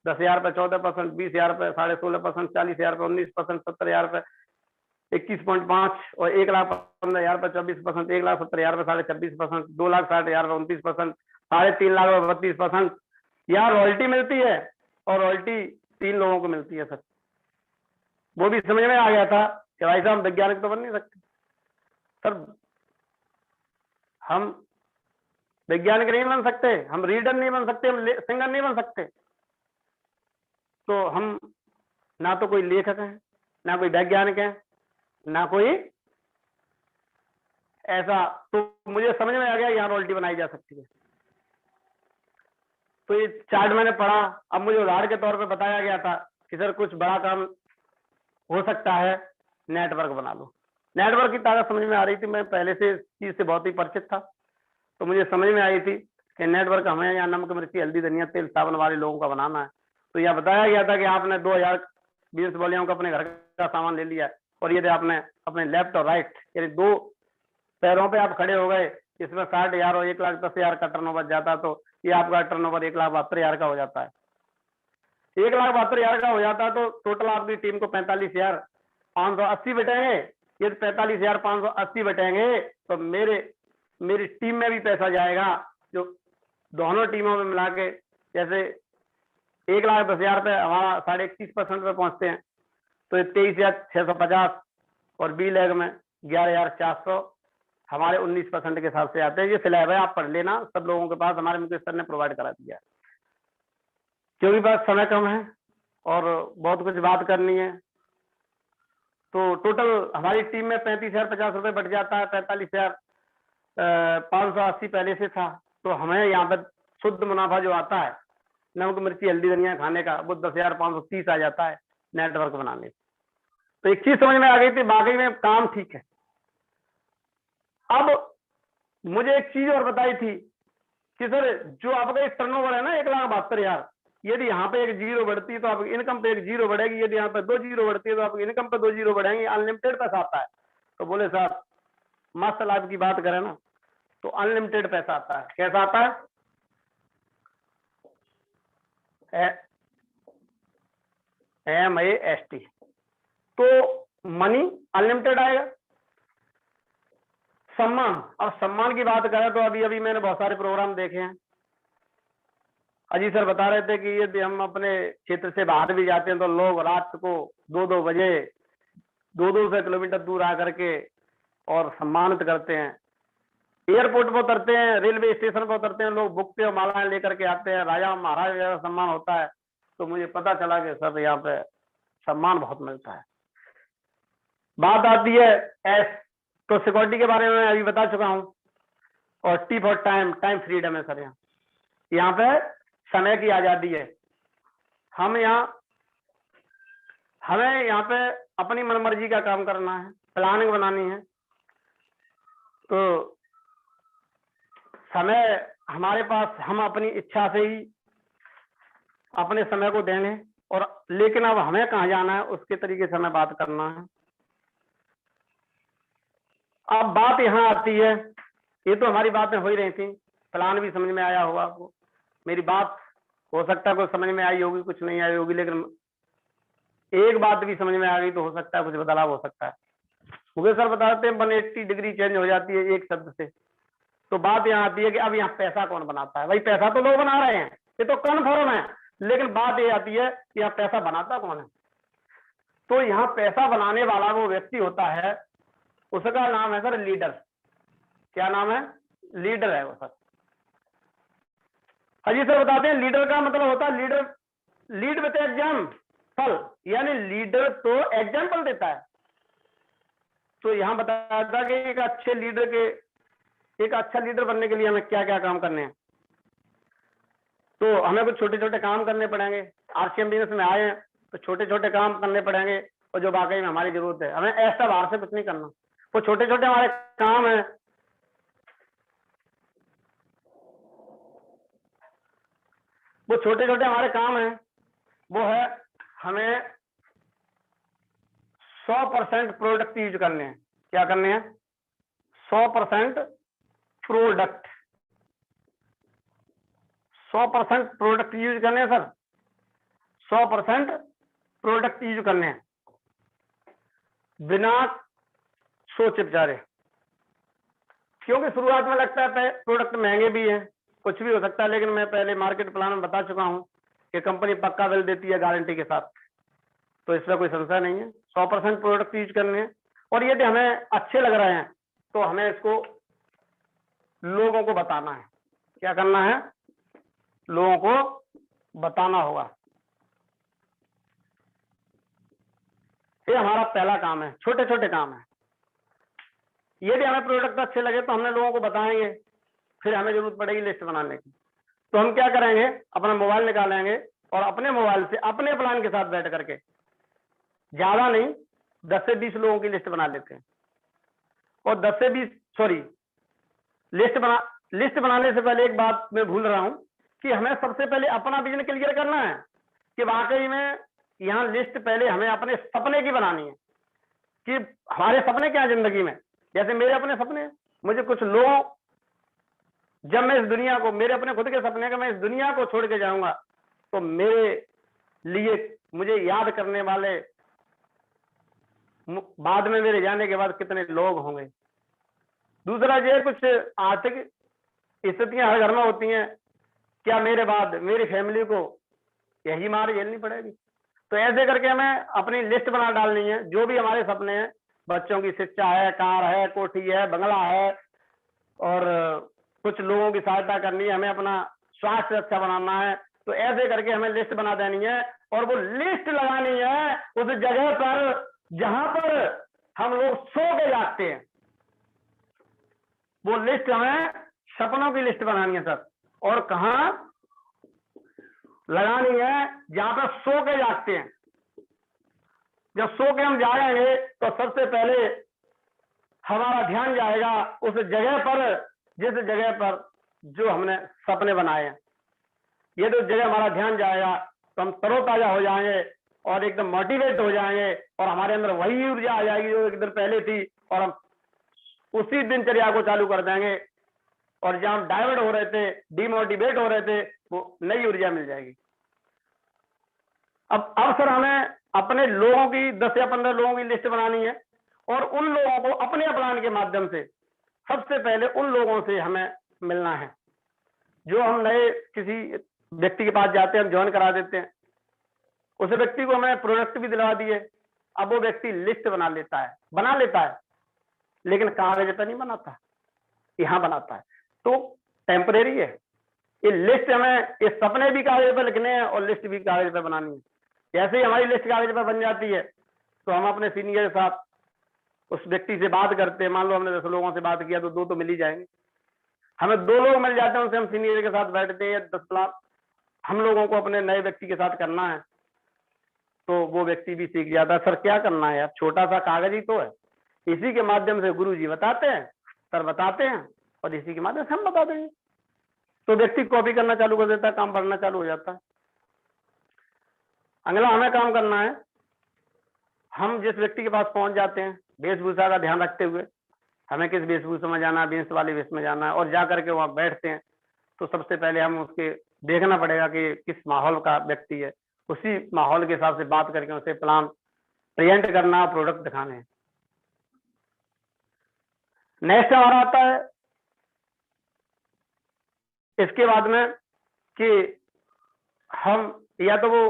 10,000 पे 14%, 20,000 पे 16.5%, 40,000 पे 19%, 70,000 पे 21.5 और 1,15,000 पे 24%, 1,70,000 पे 26%, 2,60,000 पे 29%, 3.5 लाख पे 32%। यहाँ रॉयल्टी मिलती है और रॉयल्टी 3 लोगों को मिलती है सर। वो भी समझ में आ गया था कि भाई साहब वैज्ञानिक तो बन नहीं सकते सर, हम वैज्ञानिक नहीं बन सकते, हम रीडर नहीं बन सकते, हम सिंगर नहीं बन सकते, तो हम ना तो कोई लेखक है, ना कोई वैज्ञानिक है, ना कोई ऐसा। तो मुझे समझ में आ गया यहाँ रॉयल्टी बनाई जा सकती है। तो ये चार्ट मैंने पढ़ा। अब मुझे उदाहरण के तौर पे बताया गया था कि सर कुछ बड़ा काम हो सकता है, नेटवर्क बना लो। नेटवर्क की ताकत समझ में आ रही थी, मैं पहले से इस चीज से बहुत ही परिचित था, तो मुझे समझ में आई थी कि नेटवर्क हमें यहाँ नमक मिर्ची हल्दी धनिया तेल साबुन वाले लोगों का बनाना है। तो यह बताया गया था कि आपने 2,000 बिजनेस वालों का अपने घर का सामान ले लिया और यदि आपने अपने लेफ्ट और राइट यानी 2 पैरों पे आप खड़े हो गए, इसमें 60,000 और 1,10,000 का टर्नओवर जाता तो ये आपका टर्नओवर 1,72,000 का हो जाता है। 1,72,000 का हो जाता तो टोटल आपकी टीम को 45,580 बटेंगे। यदि 45,580 बटेंगे तो मेरी टीम में भी पैसा जाएगा, जो दोनों टीमों में मिला के जैसे 1,10,000 पे हमारा 31.5% पे पहुंचते हैं तो 23,650 और बी लेग में 11,400 हमारे 19% के हिसाब से आते हैं। ये स्लैब है, आप पढ़ लेना, सब लोगों के पास हमारे मुकेश सर ने प्रोवाइड करा दिया है। क्योंकि बस समय कम है और बहुत कुछ बात करनी है, तो टोटल हमारी टीम में 35,050 रुपए बढ़ जाता है। 45,580 पहले से था, तो हमें यहाँ पर शुद्ध मुनाफा जो आता है नमक मिर्ची हल्दी धनिया खाने का, वो 10,530 आ जाता है नेटवर्क बनाने। तो एक चीज समझ में आ गई थी, बाकी में काम ठीक है। अब मुझे एक चीज और बताई थी कि सर जो आपका एक टर्नओवर है ना 1,72,000, यदि यहाँ पे एक जीरो बढ़ती है तो आपकी इनकम पे एक जीरो बढ़ेगी, यदि यहाँ पे 2 जीरो बढ़ती है तो आपकी इनकम पे 2 जीरो बढ़ेंगे, अनलिमिटेड पैसा आता है। तो बोले साहब मस्त लाभ की बात करें ना तो अनलिमिटेड पैसा आता है। कैसा आता है? MAST। तो मनी अनलिमिटेड आएगा। सम्मान, अब सम्मान की बात करें तो अभी अभी मैंने बहुत सारे प्रोग्राम देखे हैं। अजी सर बता रहे थे कि यदि हम अपने क्षेत्र से बाहर भी जाते हैं तो लोग रात को 2-2 बजे 2-2 किलोमीटर दूर आकर के और सम्मानित करते हैं। एयरपोर्ट पर उतरते हैं, रेलवे स्टेशन पर उतरते हैं, लोग बुक पे मालाएं लेकर के आते हैं, राजा महाराजा का सम्मान होता है। तो मुझे पता चला कि सर यहाँ पे सम्मान बहुत मिलता है। बात आती है एस, तो सिक्योरिटी के बारे में अभी बता चुका हूं, और T for time, time freedom है सर। यहाँ पे समय की आजादी है। हमें यहाँ पे अपनी मनमर्जी का काम करना है, प्लानिंग बनानी है। तो समय हमारे पास, हम अपनी इच्छा से ही अपने समय को देंगे, और लेकिन अब हमें कहाँ जाना है उसके तरीके से हमें बात करना है। अब बात यहाँ आती है, ये तो हमारी बातें हो ही रही थी, प्लान भी समझ में आया होगा आपको। मेरी बात हो सकता है कुछ समझ में आई होगी, कुछ नहीं आई होगी, लेकिन एक बात भी समझ में आ गई तो हो सकता है कुछ बदलाव हो सकता है। मुझे सर बताते हैं 180 डिग्री चेंज हो जाती है एक शब्द से। तो बात यहाँ आती है कि अब यहाँ पैसा कौन बनाता है? भाई पैसा तो लोग बना रहे हैं, ये तो कन्फर्म है, लेकिन बात ये आती है कि यहाँ पैसा बनाता कौन है? तो यहाँ पैसा बनाने वाला वो व्यक्ति होता है, उसका नाम है सर लीडर। क्या नाम है? लीडर है वो सर। अजी सर बताते हैं लीडर का मतलब होता है लीडर, लीड विद एग्जाम्पल, यानी लीडर तो एग्जाम्पल देता है। तो यहां बताया था कि एक अच्छा लीडर बनने के लिए हमें क्या क्या काम करने हैं। तो हमें कुछ छोटे छोटे काम करने पड़ेंगे। आरसीएम बिजनेस में आए हैं तो छोटे छोटे काम करने पड़ेंगे, और जो वाकई में हमारी जरूरत है। हमें ऐसा बाहर से कुछ नहीं करना, वो छोटे छोटे हमारे काम है। वो छोटे छोटे हमारे काम हैं, वो है हमें 100% प्रोडक्ट यूज करने हैं। क्या करने हैं? 100% प्रोडक्ट, 100% प्रोडक्ट यूज करने हैं सर, 100% प्रोडक्ट यूज करने हैं, बिना सोचे विचारे। क्योंकि शुरुआत में लगता है प्रोडक्ट महंगे भी हैं, कुछ भी हो सकता है, लेकिन मैं पहले मार्केट प्लान में बता चुका हूं कि कंपनी पक्का बिल देती है गारंटी के साथ, तो इसमें कोई संशय नहीं है। 100% प्रोडक्ट यूज करने हैं, और यदि हमें अच्छे लग रहे हैं तो हमें इसको लोगों को बताना है। क्या करना है? लोगों को बताना होगा। ये हमारा पहला काम है, छोटे छोटे काम है। यदि हमें प्रोडक्ट अच्छे लगे तो हमने लोगों को बताएंगे, फिर हमें जरूरत पड़ेगी लिस्ट बनाने की। तो हम क्या करेंगे? अपना मोबाइल निकालेंगे और अपने मोबाइल से अपने प्लान के साथ बैठ करके, ज्यादा नहीं, 10 से 20 लोगों की लिस्ट बना लेते हैं। और 10 से 20 सॉरी लिस्ट बनाने से पहले एक बात मैं भूल रहा हूं कि हमें सबसे पहले अपना विजन क्लियर करना है कि वाकई में यहाँ लिस्ट पहले हमें अपने सपने की बनानी है कि हमारे सपने क्या है जिंदगी में। जैसे मेरे अपने सपने हैं, मुझे कुछ लोग, जब मैं इस दुनिया को, मेरे अपने खुद के सपने का, मैं इस दुनिया को छोड़ के जाऊंगा तो मेरे लिए मुझे याद करने वाले बाद में मेरे जाने के बाद कितने लोग होंगे। दूसरा ये, कुछ आर्थिक स्थितियां हर घर में होती हैं, क्या मेरे बाद मेरी फैमिली को यही मार झेलनी पड़ेगी? तो ऐसे करके हमें अपनी लिस्ट बना डालनी है, जो भी हमारे सपने हैं, बच्चों की शिक्षा है, कार है, कोठी है, बंगला है, और कुछ लोगों की सहायता करनी है, हमें अपना स्वास्थ्य अच्छा बनाना है। तो ऐसे करके हमें लिस्ट बना देनी है, और वो लिस्ट लगानी है उस जगह पर जहां पर हम लोग सो के जागते हैं। वो लिस्ट हमें सपनों की लिस्ट बनानी है सर, और कहां लगानी है? जहां पर सो के जागते हैं। जब सो के हम जाएंगे तो सबसे पहले हमारा ध्यान जाएगा उस जगह पर, जिस जगह पर जो हमने सपने बनाए हैं। ये तो जगह हमारा ध्यान जाएगा तो हम तरोताजा हो जाएंगे और एकदम मोटिवेट हो जाएंगे, और हमारे अंदर वही ऊर्जा आ जाएगी जो एक दिन पहले थी, और हम उसी दिनचर्या को चालू कर देंगे, और जहां हम डाइवर्ट हो रहे थे, डिमोटिवेट हो रहे थे, वो नई ऊर्जा मिल जाएगी। अब सर हमें अपने लोगों की 10 या 15 लोगों की लिस्ट बनानी है, और उन लोगों को अपने प्लान के माध्यम से सबसे पहले उन लोगों से हमें मिलना है। जो हम नए किसी व्यक्ति के पास जाते हैं, हम ज्वाइन करा देते हैं, उस व्यक्ति को हमें प्रोडक्ट भी दिलवा दिए, अब वो व्यक्ति लिस्ट बना लेता है, लेकिन कागज पर नहीं बनाता, यहां बनाता है। तो टेम्परेरी है ये लिस्ट। हमें ये सपने भी कागज पर लिखने हैं और लिस्ट भी कागज पर बनानी है। जैसे ही हमारी लिस्ट कागज पर बन जाती है तो हम अपने सीनियर के साथ उस व्यक्ति से बात करते हैं। मान लो हमने 10 लोगों से बात किया तो 2 तो मिल ही जाएंगे। हमें 2 लोग मिल जाते हैं, उनसे हम सीनियर के साथ बैठते हैं। 10 प्लान हम लोगों को अपने नए व्यक्ति के साथ करना है, तो वो व्यक्ति भी सीख जाता है। सर क्या करना है यार, छोटा सा कागज ही तो है। इसी के माध्यम से गुरु जी बताते हैं, सर बताते हैं, और इसी के माध्यम से हम बता देंगे। तो व्यक्ति कॉपी करना चालू कर देता है, काम बढ़ना चालू हो जाता है। अगला हमें काम करना है, हम जिस व्यक्ति के पास पहुंच जाते हैं, वेशभूषा का ध्यान रखते हुए, हमें किस वेशभूषा में जाना है, बेंस वाले वेश में जाना है, और जा करके वहां बैठते हैं। तो सबसे पहले हम उसके देखना पड़ेगा कि किस माहौल का व्यक्ति है, उसी माहौल के हिसाब से बात करके उसे प्लान प्रेजेंट करना, प्रोडक्ट दिखाने। नेक्स्ट हमारा आता है इसके बाद में कि हम या तो वो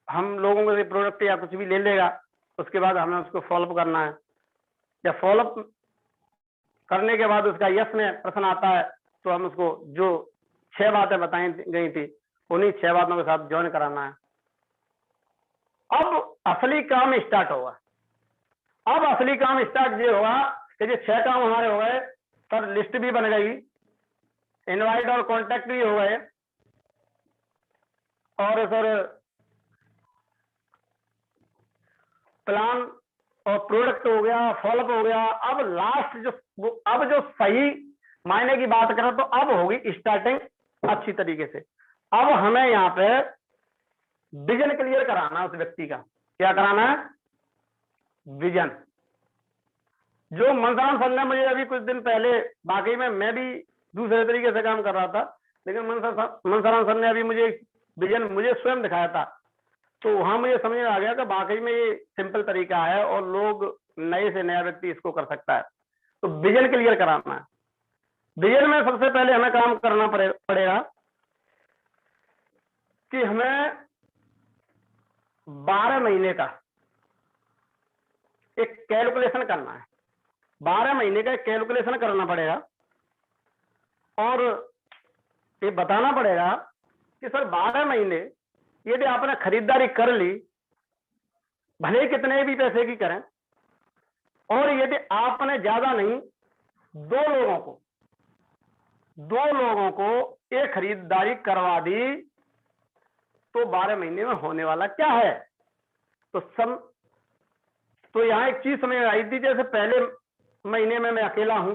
हम लोगों के प्रोडक्ट या कुछ भी ले लेगा, उसके बाद हमें उसको फॉलोअप करना है। जब फॉलोअप करने के बाद उसका यस में प्रश्न आता है तो हम उसको जो 6 बातें बताई गई थी उन्हीं 6 बातों के साथ ज्वाइन कराना है। अब असली काम स्टार्ट होगा। अब असली काम स्टार्ट ये होगा कि ये 6 काम हमारे हो गए, सर लिस्ट भी बन गई, इनवाइट और कॉन्टैक्ट भी हो गए, और सर प्लान और प्रोडक्ट हो गया, फॉलोअप हो गया। अब लास्ट जो सही मायने की बात करें तो अब होगी स्टार्टिंग अच्छी तरीके से। अब हमें यहाँ पे विजन क्लियर कराना उस व्यक्ति का। क्या कराना है? विजन। जो मनसाराम सर ने मुझे अभी कुछ दिन पहले, वाकई में मैं भी दूसरे तरीके से काम कर रहा था, लेकिन मनसाराम सर ने अभी मुझे विजन मुझे स्वयं दिखाया था, तो वहां मुझे समझ में आ गया कि वाकई में ये सिंपल तरीका है और लोग नए से नया व्यक्ति इसको कर सकता है। तो विजन क्लियर कराना है। विजन में सबसे पहले हमें काम करना पड़ेगा कि हमें 12 महीने का एक कैलकुलेशन करना है। 12 महीने का एक कैलकुलेशन करना पड़ेगा और ये बताना पड़ेगा कि सर 12 महीने यदि आपने खरीदारी कर ली, भले कितने भी पैसे की करें, और यदि आपने ज्यादा नहीं दो लोगों को एक खरीदारी करवा दी, तो 12 महीने में होने वाला क्या है। तो यहां एक चीज समझ में आई थी, जैसे पहले महीने में मैं अकेला हूं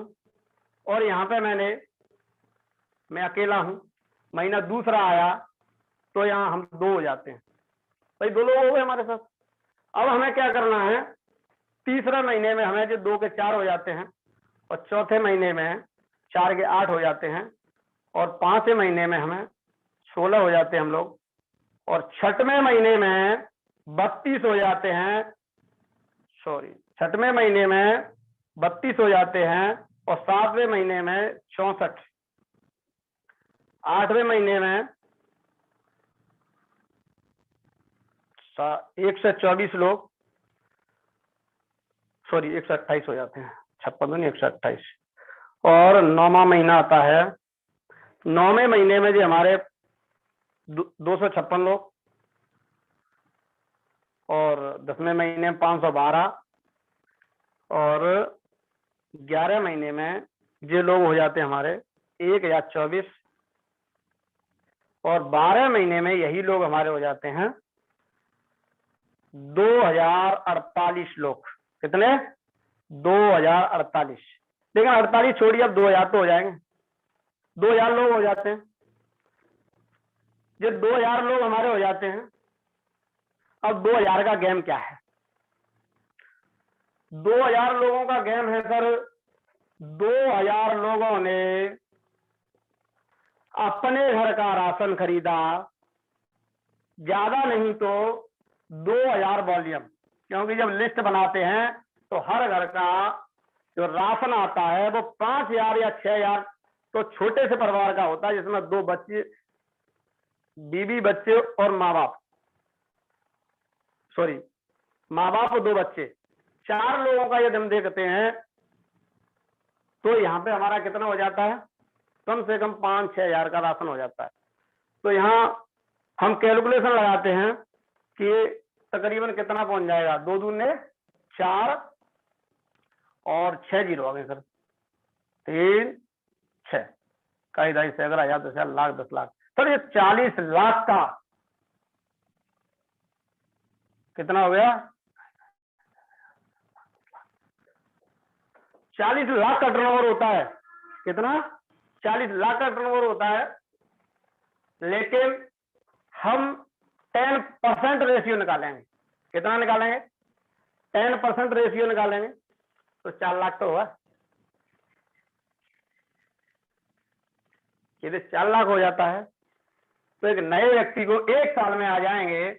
और यहां पे मैं अकेला हूं, महीना दूसरा आया तो यहां हम 2 हो जाते हैं, भाई 2 लोग हो गए हमारे साथ। अब हमें क्या करना है, तीसरे महीने में हमें जो 2 के 4 हो जाते हैं, और चौथे महीने में 4 के 8 हो जाते हैं, और 5वें महीने में हमें 16 हो जाते हैं हम लोग, और 6वें महीने में 32 हो जाते हैं, 6वें महीने में 32 हो जाते हैं, और 7वें महीने में 64, 8वें महीने में 124 लोग, 128 हो जाते हैं, 56 नहीं 128, और 9वां महीना आता है। 9वें महीने में जो हमारे 256 लोग, और 10वें महीने में 512, और 11 महीने में ये लोग हो जाते हैं हमारे 1024, और 12 महीने में यही लोग हमारे हो जाते हैं 2048 लोग। कितने? 2048। लेकिन 48 छोड़िए, अब 2000 तो हो जाएंगे, 2000 लोग हो जाते हैं। ये 2000 लोग हमारे हो जाते हैं। अब 2000 का गेम क्या है? 2000 लोगों का गेम है सर, 2000 लोगों ने अपने घर का राशन खरीदा, ज्यादा नहीं तो 2000 वॉल्यूम, क्योंकि जब लिस्ट बनाते हैं तो हर घर का जो राशन आता है वो 5000 या 6000 तो छोटे से परिवार का होता है, जिसमें 2 बच्चे, बीवी, बच्चे और माँ बाप, माँ बाप और 2 बच्चे, 4 लोगों का यदि हम देखते हैं तो यहाँ पे हमारा कितना हो जाता है, कम से कम 5-6 हजार का राशन हो जाता है। तो यहाँ हम कैलकुलेशन लगाते हैं कि तकरीबन कितना पहुंच जाएगा, 2 दूने 4 और 6 जीरो आ गए सर, 3 6 का इधर से अगर 1000 10 लाख 10 लाख, सर ये 40 लाख का कितना हो गया, 40 लाख का टर्नओवर होता है। कितना? 40 लाख का टर्नओवर होता है। लेकिन हम 10% रेशियो निकालेंगे। कितना निकालेंगे? 10% रेशियो निकालेंगे तो 4 लाख तो हुआ। यदि 4 लाख हो जाता है तो एक नए व्यक्ति को 1 साल में आ जाएंगे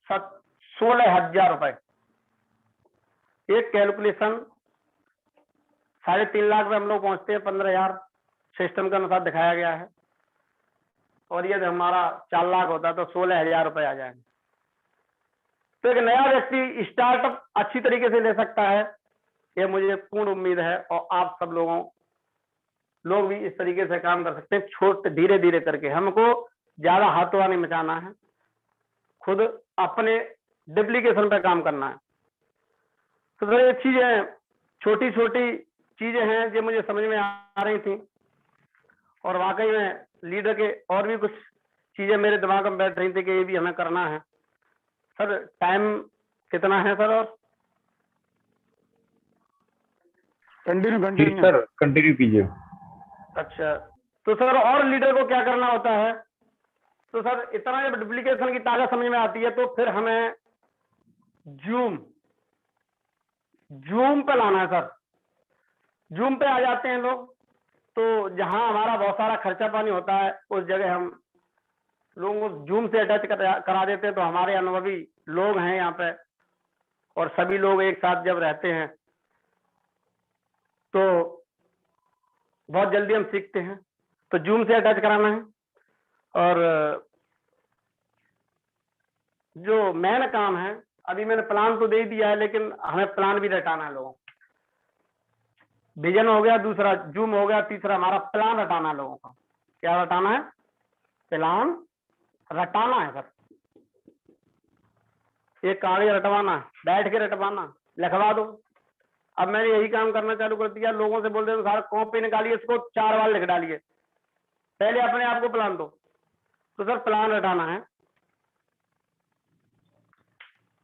16,000 रुपए। एक कैलकुलेशन 3.5 लाख में हम लोग पहुंचते हैं, 15,000 सिस्टम के अनुसार दिखाया गया है, और यदि हमारा 4 लाख होता है तो 16,000 रुपए आ जाएंगे। तो एक नया व्यक्ति स्टार्टअप अच्छी तरीके से ले सकता है, ये मुझे पूर्ण उम्मीद है, और आप सब लोग भी इस तरीके से काम कर सकते हैं। छोटे धीरे धीरे करके, हमको ज्यादा हाथों नहीं मचाना है, खुद अपने डुप्लीकेशन पर काम करना है। तो ये चीजें छोटी छोटी चीजें हैं जो मुझे समझ में आ रही थी, और वाकई में लीडर के और भी कुछ चीजें मेरे दिमाग में बैठ रही थी कि ये भी हमें करना है। सर टाइम कितना है सर? और कंटिन्यू सर, कंटिन्यू कीजिए। अच्छा, तो सर और लीडर को क्या करना होता है? तो सर इतना जब डुप्लीकेशन की ताकत समझ में आती है तो फिर हमें जूम जूम पे लाना है सर। जूम पे आ जाते हैं लोग, तो जहां हमारा बहुत सारा खर्चा पानी होता है उस जगह हम लोगों को जूम से अटैच करा देते हैं। तो हमारे अनुभवी लोग हैं यहाँ पे, और सभी लोग एक साथ जब रहते हैं तो बहुत जल्दी हम सीखते हैं। तो जूम से अटैच कराना है। और जो मेन काम है, अभी मैंने प्लान तो दे दिया है, लेकिन हमें प्लान भी रटाना है लोगों को। विजन हो गया, दूसरा जूम हो गया, तीसरा हमारा प्लान रटाना है लोगों का। क्या रटाना है? प्लान रटाना है सर। एक कागज रटवाना, बैठ के रटवाना, लिखवा दो। अब मैंने यही काम करना चालू कर दिया, लोगों से बोल देता सारा कॉपी निकालिए, इसको 4 बार लिख डालिए, पहले अपने आप को प्लान दो। तो सर प्लान रटाना है।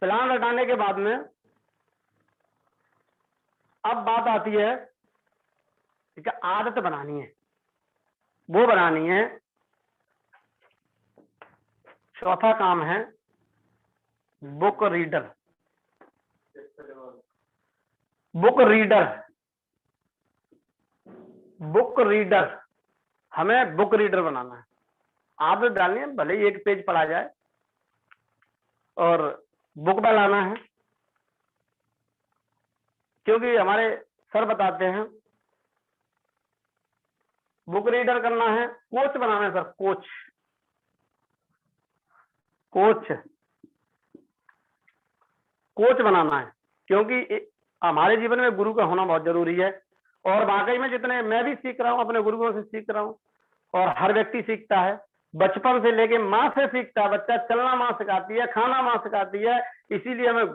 प्लान रटाने के बाद में अब बात आती है, ठीक है, आदत बनानी है। वो बनानी है, चौथा काम है book reader. Book reader, book reader, हमें बुक रीडर बनाना है। आदत डालनी है, भले ही एक पेज पढ़ा जाए, और बुक में लाना है। क्योंकि हमारे सर बताते हैं बुक रीडर करना है, कोच बनाना है सर, कोच। कोच, कोच बनाना है, क्योंकि हमारे जीवन में गुरु का होना बहुत जरूरी है। और वाकई में जितने मैं भी सीख रहा हूं, अपने गुरुओं से सीख रहा हूं, और हर व्यक्ति सीखता है, बचपन से लेके माँ से सीखता है। बच्चा चलना माँ सिखाती है, खाना माँ सिखाती है, इसीलिए हमें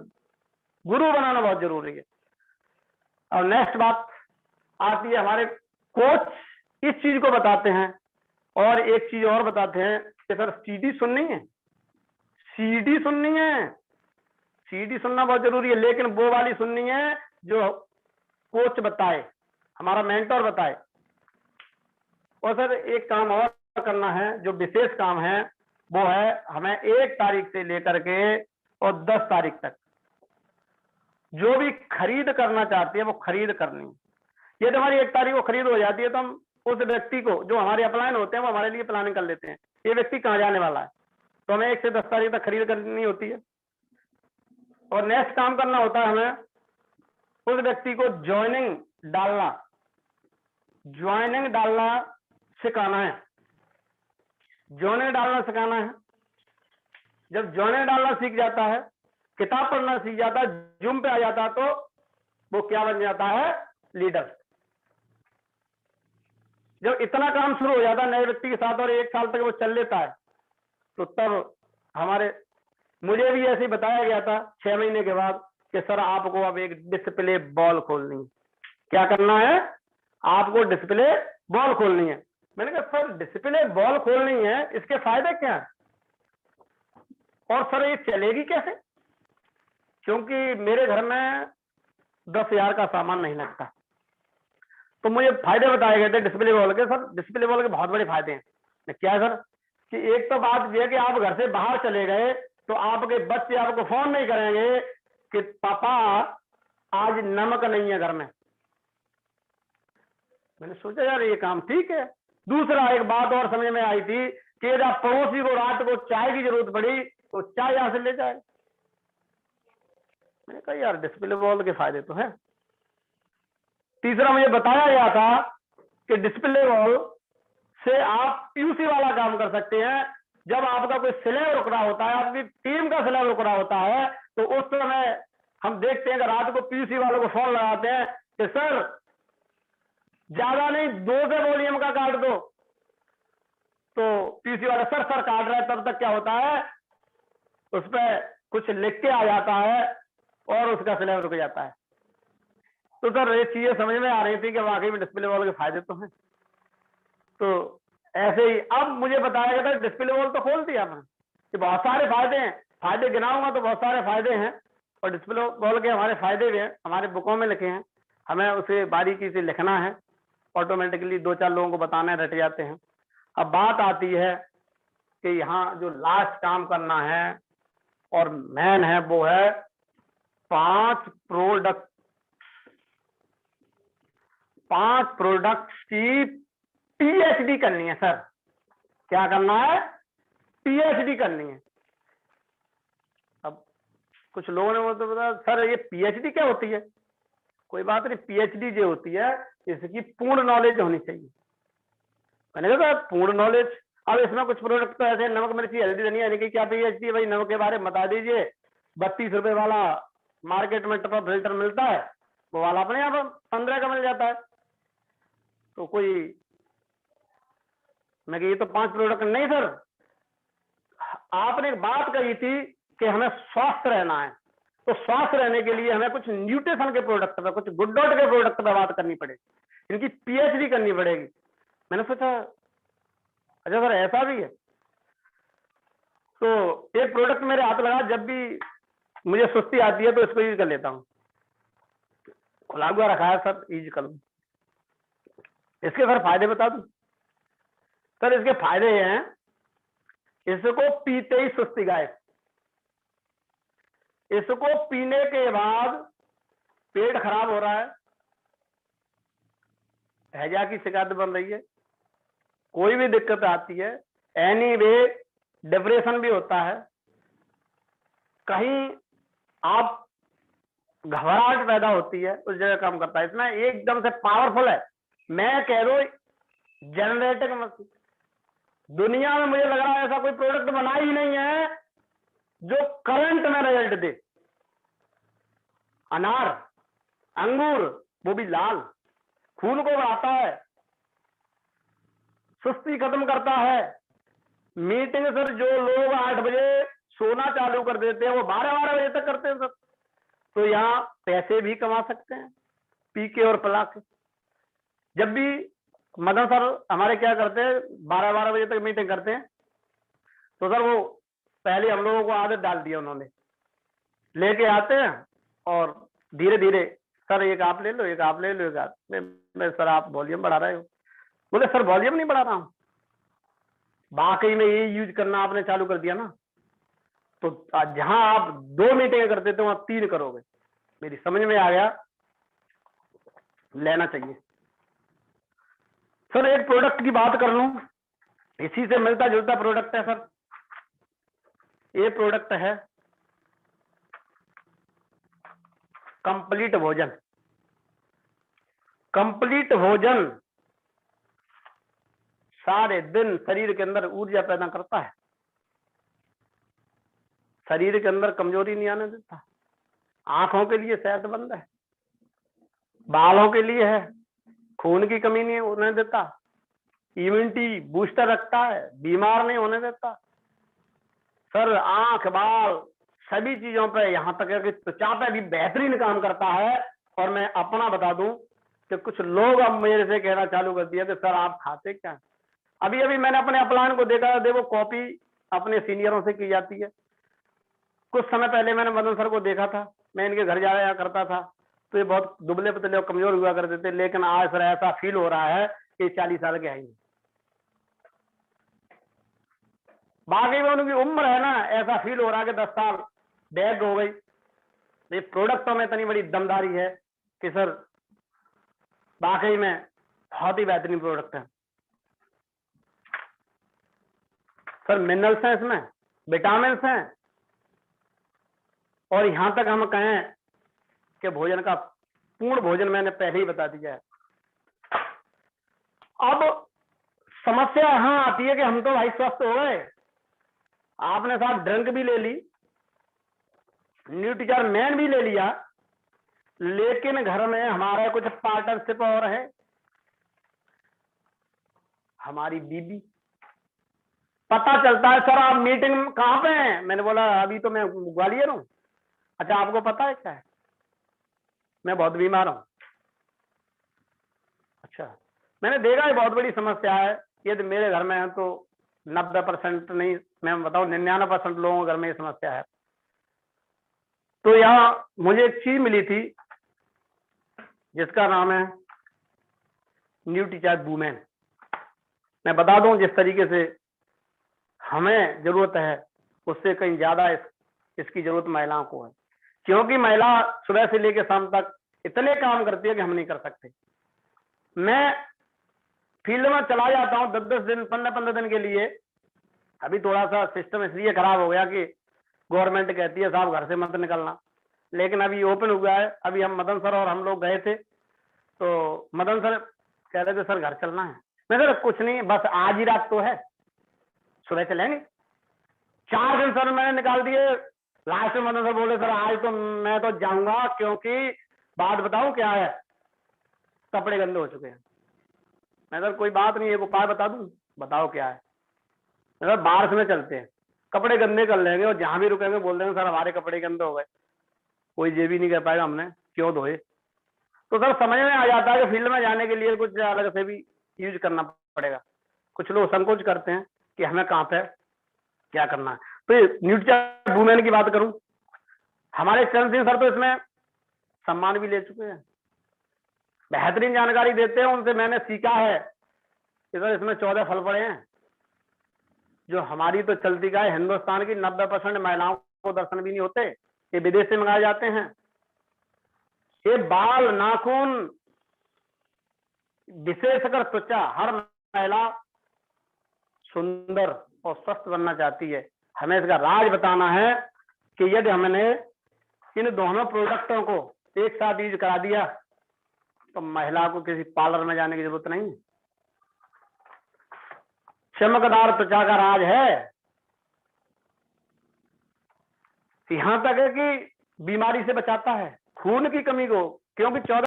गुरु बनाना बहुत जरूरी है। और नेक्स्ट बात आती है, हमारे कोच इस चीज को बताते हैं, और एक चीज और बताते हैं कि सर सीडी सुननी है, सीडी सुननी है, सीडी सुनना बहुत जरूरी है, लेकिन वो वाली सुननी है जो कोच बताए, हमारा मेंटर बताए। और सर एक काम और करना है, जो विशेष काम है, वो है हमें 1 तारीख से लेकर के और 10 तारीख तक जो भी खरीद करना चाहते हैं वो खरीद करनी है। यदि हमारी 1 तारीख को खरीद हो जाती है तो हम उस व्यक्ति को, जो हमारे अपलाइन होते हैं, वो हमारे लिए प्लानिंग कर लेते हैं, ये व्यक्ति कहाँ जाने वाला है, तो हमें 1 से 10 तारीख तक खरीद करनी होती है। और नेक्स्ट काम करना होता है हमें उस व्यक्ति को ज्वाइनिंग डालना, ज्वाइनिंग डालना सिखाना है, ज्वाइनिंग डालना सिखाना है। जब ज्वाइनिंग डालना सीख जाता है, किताब पढ़ना सीख जाता है, जूम पे आ जाता है, तो वो क्या बन जाता है? लीडर। जब इतना काम शुरू हो जाता है नए व्यक्ति के साथ और 1 साल तक वो चल लेता है, तो तब मुझे भी ऐसे ही बताया गया था 6 महीने के बाद कि सर आपको अब एक डिस्प्ले बॉल खोलनी है। क्या करना है? आपको डिस्प्ले बॉल खोलनी है। मैंने कहा सर डिस्प्ले बॉल खोलनी है, इसके फायदे क्या है, और सर ये चलेगी कैसे? क्योंकि मेरे घर में 10,000 का सामान नहीं लगता। तो मुझे फायदे बताए गए थे डिस्प्ले बॉल के। सर डिस्प्ले बॉल के बहुत बड़े फायदे हैं। क्या है सर? कि एक तो बात यह है कि आप घर से बाहर चले गए तो आपके बच्चे आपको फोन नहीं करेंगे कि पापा आज नमक नहीं है घर में। मैंने सोचा यार ये काम ठीक है। दूसरा एक बात और समझ में आई थी कि यदि पड़ोसी को रात को चाय की जरूरत पड़ी तो चाय यहां से ले जाए। मैंने कहा यार डिस्प्ले बॉल के फायदे तो हैं। तीसरा मुझे बताया गया था कि डिस्प्ले बॉल से आप पीयूसी वाला काम कर सकते हैं। जब आपका कोई स्लैब रुक रहा होता है, आपकी टीम का स्लैब रुक रहा होता है, तो उस समय हम देखते हैं कि रात को पीयूसी वालों को फोन लगाते हैं कि सर ज्यादा नहीं 2 से वॉल्यूम का काट दो। तो पीयूसी वाला सर काट रहा है, तब तक क्या होता है उस पर कुछ लिख के आ जाता है और उसका स्लैब रुक जाता है। तो सर ये चीजें समझ में आ रही थी कि वाकई में डिस्प्ले बॉल के फायदे तो हैं। तो ऐसे ही अब मुझे बताया गया था डिस्प्ले बॉल तो खोल दिया मैंने कि बहुत सारे फायदे हैं। फायदे गिनाऊंगा तो बहुत सारे फायदे हैं, और डिस्प्ले बॉल के हमारे फायदे भी हैं, हमारे बुकों में लिखे हैं। हमें उसे बारीकी से लिखना है, ऑटोमेटिकली 2-4 लोगों को बताना है, रट जाते हैं। अब बात आती है कि यहाँ जो लास्ट काम करना है और मेन है वो है 5 प्रोडक्ट 5 प्रोडक्ट्स की पीएचडी करनी है सर। क्या करना है? पीएचडी करनी है। अब कुछ लोगों ने मुझे बताया सर ये पीएचडी क्या होती है? कोई बात नहीं, पीएचडी जो होती है इसकी पूर्ण नॉलेज होनी चाहिए। मैंने कहा पूर्ण नॉलेज, अब इसमें कुछ प्रोडक्ट तो ऐसे नमक मिर्ची हल्दी धनिया, यानी कि क्या पीएचडी है भाई? नमक के बारे में बता दीजिए। 32 रुपए वाला मार्केट में टपा फिल्टर मिलता है, वो वाला अपने यहाँ 15 का मिल जाता है। तो कोई, मैं ये तो 5 प्रोडक्ट नहीं सर, आपने एक बात कही थी कि हमें स्वस्थ रहना है, तो स्वस्थ रहने के लिए हमें कुछ न्यूट्रिशन के प्रोडक्ट पे, कुछ गुड डॉट के प्रोडक्ट पे बात करनी पड़ेगी, इनकी पीएचडी करनी पड़ेगी। मैंने सोचा अच्छा सर ऐसा भी है। तो एक प्रोडक्ट मेरे हाथ लगा, जब भी मुझे सुस्ती आती है तो इसको यूज कर लेता हूँ। खुला हुआ रखा है सर, यूज कर लूँ। इसके सर फायदे बता दूं? सर इसके फायदे ये हैं, इसको पीते ही सुस्ती गायब, इसको पीने के बाद पेट खराब हो रहा है, हैजा की शिकायत बन रही है, कोई भी दिक्कत आती है, एनीवे डिप्रेशन भी होता है, कहीं आप घबराहट पैदा होती है, उस जगह काम करता है। इतना एकदम से पावरफुल है, मैं कह रहा हूं जनरेटर मशीन। दुनिया में मुझे लग रहा है ऐसा कोई प्रोडक्ट बना ही नहीं है जो करंट में रिजल्ट दे। अनार, अंगूर, वो भी लाल, खून को बढ़ाता है, सुस्ती खत्म करता है। मीटिंग सर जो लोग 8 बजे सोना चालू कर देते हैं वो 12-12 बजे तक करते हैं सर। तो यहाँ पैसे भी कमा सकते हैं पी के और पिला के। जब भी मदन सर हमारे क्या करते हैं, 12-12 बजे तक मीटिंग करते हैं, तो सर वो पहले हम लोगों को आदत डाल दी उन्होंने, लेके आते हैं और धीरे धीरे सर एक आप ले लो, एक आप ले लो, एक आप। मैं सर आप वॉल्यूम बढ़ा रहे हो? बोले सर वॉल्यूम नहीं बढ़ा रहा हूं, वाकई में ये यूज करना आपने चालू कर दिया ना, तो जहां आप 2 मीटिंग करते थे वहां 3 करोगे। मेरी समझ में आ गया, लेना चाहिए। सर एक प्रोडक्ट की बात कर लूं, इसी से मिलता जुलता प्रोडक्ट है सर। ये प्रोडक्ट है कंप्लीट भोजन। कंप्लीट भोजन सारे दिन शरीर के अंदर ऊर्जा पैदा करता है, शरीर के अंदर कमजोरी नहीं आने देता, आंखों के लिए सेहतमंद है, बालों के लिए है, खून की कमी नहीं होने देता, इम्यूनिटी बूस्टर रखता है, बीमार नहीं होने देता। सर आंख, बाल, सभी चीजों पे, यहां तक कि त्वचा पे भी बेहतरीन काम करता है। और मैं अपना बता दूं कि कुछ लोग अब मेरे से कहना चालू कर दिया कि सर आप खाते क्या? अभी अभी मैंने अपने अपलायन को देखा, देखो कॉपी अपने सीनियरों से की जाती है। कुछ समय पहले मैंने मदन सर को देखा था, मैं इनके घर जाया करता था, तो ये बहुत दुबले पतले और कमजोर हुआ करते थे, लेकिन आज सर ऐसा फील हो रहा है कि 40 साल के हैं। बाकी में उनकी उम्र है ना, ऐसा फील हो रहा है कि 10 साल बैग हो गई। ये प्रोडक्टों में इतनी बड़ी दमदारी है कि सर वाकई में बहुत ही बेहतरीन प्रोडक्ट है सर। मिनरल्स हैं इसमें, विटामिन हैं, और यहां तक हम कहें कि भोजन का पूर्ण भोजन मैंने पहले ही बता दिया है। अब समस्या यहां आती है कि हम तो भाई स्वस्थ हो गए, आपने साहब ड्रिंक भी ले ली, न्यूट्रीचार्ज मैन भी ले लिया, लेकिन घर में हमारा कुछ पार्टनरशिप और है, हमारी बीबी। पता चलता है सर आप मीटिंग कहां पे हैं? मैंने बोला अभी तो मैं ग्वालियर हूं। अच्छा आपको पता है क्या है? मैं बहुत बीमार हूं। अच्छा, मैंने देखा है बहुत बड़ी समस्या है, यदि मेरे घर में है तो 90% नहीं, मैं बताऊं 99% लोगों के घर में ये समस्या है। तो यहाँ मुझे एक चीज मिली थी जिसका नाम है न्यूट्रीचार्ज वुमेन। मैं बता दूं जिस तरीके से हमें जरूरत है उससे कहीं ज्यादा इसकी जरूरत महिलाओं को है, क्योंकि महिला सुबह से लेकर शाम तक इतने काम करती है कि हम नहीं कर सकते। मैं फील्ड में चला जाता हूँ 10-10 दिन 15-15 दिन के लिए। अभी थोड़ा सा सिस्टम इसलिए खराब हो गया कि गवर्नमेंट कहती है साहब घर से मत निकलना, लेकिन अभी ओपन हुआ है। अभी हम मदन सर और हम लोग गए थे, तो मदन सर कह रहे थे सर घर चलना है। मैं सर कुछ नहीं, बस आज ही रात तो है, सुबह चलेंगे। 4 दिन सर मैंने निकाल दिए। लास्ट में मदन सर बोले सर आज तो मैं तो जाऊंगा, क्योंकि बात बताऊं क्या है, कपड़े गंदे हो चुके हैं। मैं सर कोई बात नहीं, एक उपाय बता दूं, बताओ क्या है। मैं सर बारिश में चलते हैं, कपड़े गंदे कर लेंगे और जहां भी रुकेंगे बोल देंगे सर हमारे कपड़े गंदे हो गए, कोई ये भी नहीं कह पाएगा हमने क्यों धोए। तो सर समझ में आ जाता है कि फील्ड में जाने के लिए कुछ अलग से भी यूज करना पड़ेगा। कुछ लोग संकोच करते हैं कि हमें कहाँ पे क्या करना है। तो न्यूट्रिशन वुमेन की बात करूं, हमारे चरण सिंह सर तो इसमें सम्मान भी ले चुके हैं, बेहतरीन जानकारी देते हैं। उनसे मैंने सीखा है कि सर इसमें 14 फल पड़े हैं, जो हमारी तो चलती का है। हिंदुस्तान की 90% महिलाओं को दर्शन भी नहीं होते, ये विदेश से मंगाए जाते हैं। ये बाल नाखून विशेषकर त्वचा, हर महिला सुंदर और स्वस्थ बनना चाहती है। हमें इसका राज बताना है कि यदि हमने इन दोनों प्रोडक्टों को एक साथ यूज करा दिया तो महिला को किसी पार्लर में जाने की जरूरत नहीं। चमकदार त्वचा का राज है, यहां तक है कि बीमारी से बचाता है, खून की कमी को, क्योंकि 14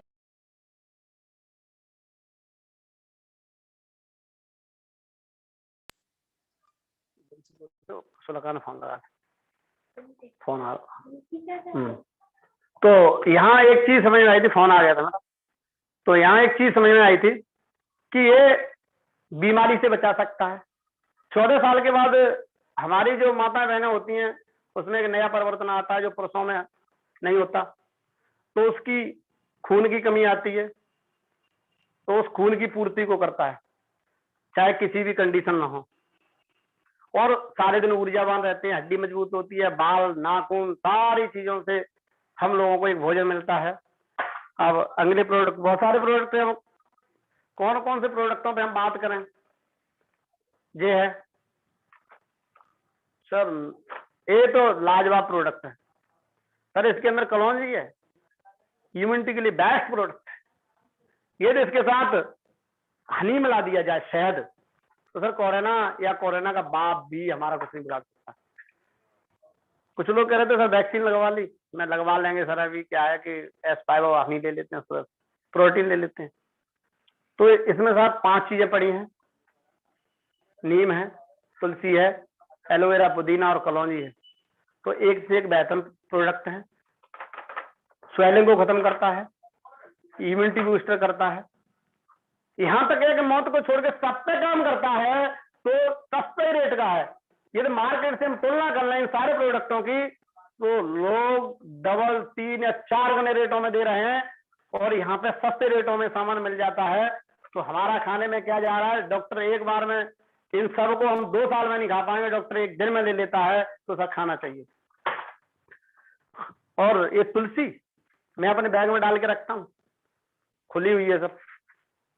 सुलका ने फोन लगा, फोन आ तो यहाँ एक चीज समझ में आई थी, फोन आ गया था मेरा, तो यहाँ एक चीज समझ में आई थी कि ये बीमारी से बचा सकता है। 14 साल के बाद हमारी जो माता बहनें होती हैं उसमें एक नया परिवर्तन आता है जो पुरुषों में नहीं होता। तो उसकी खून की कमी आती है, तो उस खून की पूर्ति को करता है, चाहे किसी भी कंडीशन में हो। और सारे दिन ऊर्जावान रहते हैं, हड्डी मजबूत होती है, बाल नाखून सारी चीजों से हम लोगों को एक भोजन मिलता है। अब अगले प्रोडक्ट, बहुत सारे प्रोडक्ट हैं, कौन कौन से प्रोडक्टों पे हम बात करें। ये है सर, ये तो लाजवाब प्रोडक्ट है सर, इसके अंदर कलौंजी है, इम्यूनिटी के लिए बेस्ट प्रोडक्ट। ये तो इसके साथ हनी मिला दिया जाए, शहद, तो सर कोरोना या कोरोना का बाप भी हमारा कुछ नहीं बिगाड़ सकता। कुछ लोग कह रहे थे सर वैक्सीन लगवा ली, मैं लगवा लेंगे सर, अभी क्या है कि S5 हनी ले लेते हैं, सर प्रोटीन ले लेते हैं। तो इसमें सर 5 चीजें पड़ी हैं, नीम है, तुलसी है, एलोवेरा, पुदीना और कलौंजी है। तो एक से एक बेहतर प्रोडक्ट है, स्वेलिंग को खत्म करता है, इम्यूनिटी बूस्टर करता है, यहां तक है कि मौत को छोड़ के सब पे काम करता है। तो सस्ते रेट का है, यदि मार्केट से हम तुलना कर लें इन सारे प्रोडक्टों की तो लोग डबल 3 या 4 गुने रेटों में दे रहे हैं, और यहाँ पे सस्ते रेटों में सामान मिल जाता है। तो हमारा खाने में क्या जा रहा है, डॉक्टर एक बार में इन सबको हम 2 साल में नहीं खा पाएंगे, डॉक्टर 1 दिन में ले लेता है, तो सब खाना चाहिए। और ये तुलसी मैं अपने बैग में डाल के रखता हूँ, खुली हुई है सब,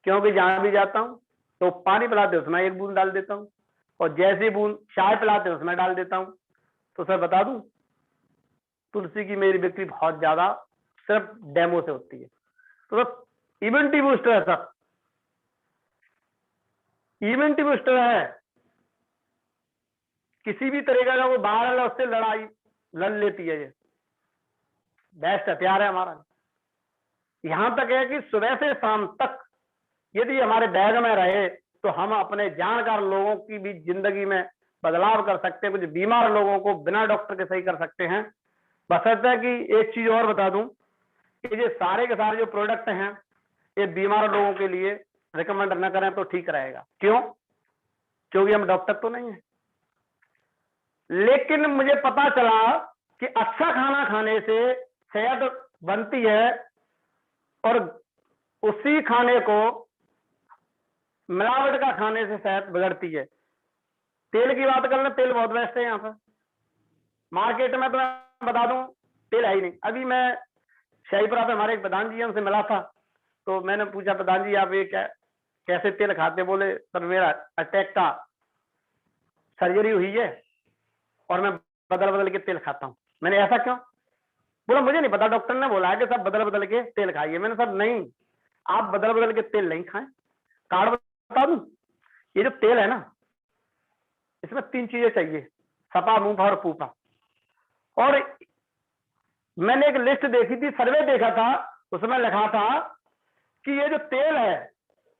क्योंकि जहां भी जाता हूँ तो पानी पिलाते उसमें 1 बूंद डाल देता हूँ, और जैसे बूंद चाय पिलाते उसमें डाल देता हूँ। तो सर बता दूं, तुलसी की मेरी बिक्री बहुत ज्यादा सिर्फ डेमो से होती है। तो सर इम्यूनिटी बूस्टर है सर, इम्यूनिटी बूस्टर है, किसी भी तरीके का वो बाहर है उससे लड़ाई लड़ लेती है, ये बेस्ट हथियार है हमारा। यहां तक है कि सुबह से शाम तक यदि हमारे बैग में रहे तो हम अपने जानकार लोगों की भी जिंदगी में बदलाव कर सकते हैं, कुछ बीमार लोगों को बिना डॉक्टर के सही कर सकते हैं। बशर्ते कि एक चीज और बता दूं कि ये सारे के सारे जो प्रोडक्ट हैं ये बीमार लोगों के लिए रिकमेंड न करें तो ठीक रहेगा। क्यों? क्योंकि हम डॉक्टर तो नहीं है, लेकिन मुझे पता चला कि अच्छा खाना खाने से सेहत बनती है, और उसी खाने को मिलावट का खाने से सेहत बिगड़ती है। तेल की बात कर लें, तेल बहुत बेस्ट है यहाँ पर मार्केट में, तो मैं बता दूं तेल है ही नहीं। अभी मैं शाहीपुरा पे हमारे एक प्रधान जी उनसे मिला था, तो मैंने पूछा प्रधान जी आप ये क्या कैसे तेल खाते? बोले सर मेरा अटैक का सर्जरी हुई है और मैं बदल बदल के तेल खाता हूँ। मैंने ऐसा क्यों? बोला मुझे नहीं पता, डॉक्टर ने बोला है कि सब बदल बदल के तेल खाइए। मैंने सर नहीं, आप बदल बदल के तेल नहीं खाएं, कार्ड बता दूं। ये जो तेल है ना, इसमें 3 चीजें चाहिए, सपा, मूंगफा और पूपा। और मैंने एक लिस्ट देखी थी, सर्वे देखा था, उसमें लिखा था कि ये जो तेल है,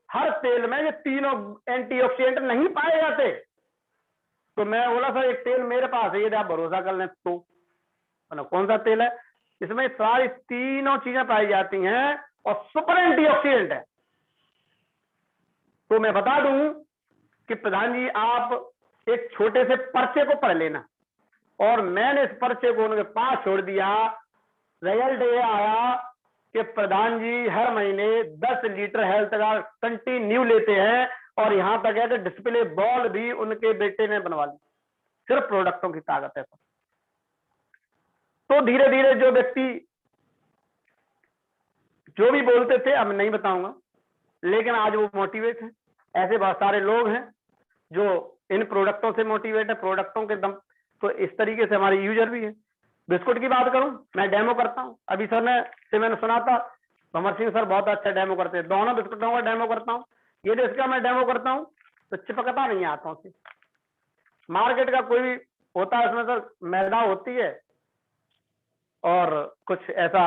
हर तेल में ये तीनों एंटीऑक्सीडेंट नहीं पाए जाते। तो मैं बोला सर एक तेल मेरे पास है, यदि आप भरोसा कर लें तो। कौन सा तेल है? इसमें सारी तीनों चीजें पाई जाती हैं और सुपर एंटीऑक्सीडेंट है। तो मैं बता दूं कि प्रधान जी आप एक छोटे से पर्चे को पढ़ लेना, और मैंने इस पर्चे को उनके पास छोड़ दिया। रिजल्ट ये आया कि प्रधान जी हर महीने 10 लीटर हेल्थ का कंटिन्यू लेते हैं, और यहां तक है कि डिस्प्ले बॉल भी उनके बेटे ने बनवा ली, सिर्फ प्रोडक्टों की ताकत है। तो धीरे धीरे जो व्यक्ति जो भी बोलते थे, अब नहीं बताऊंगा, लेकिन आज वो मोटिवेट है। ऐसे बहुत सारे लोग हैं जो इन प्रोडक्टों से मोटिवेट है, प्रोडक्टों के दम। तो इस तरीके से हमारे यूजर भी है। बिस्कुट की बात करूं, मैं डेमो करता हूं। अभी सर ने से मैंने सुना था भंवर सिंह सर बहुत अच्छा डेमो करते हैं, दोनों बिस्कुटों का डेमो करता हूं। ये जो इसका मैं डेमो करता हूं तो चिपकता नहीं आता हूं। मार्केट का कोई भी होता है, उसमें सर मैदा होती है और कुछ ऐसा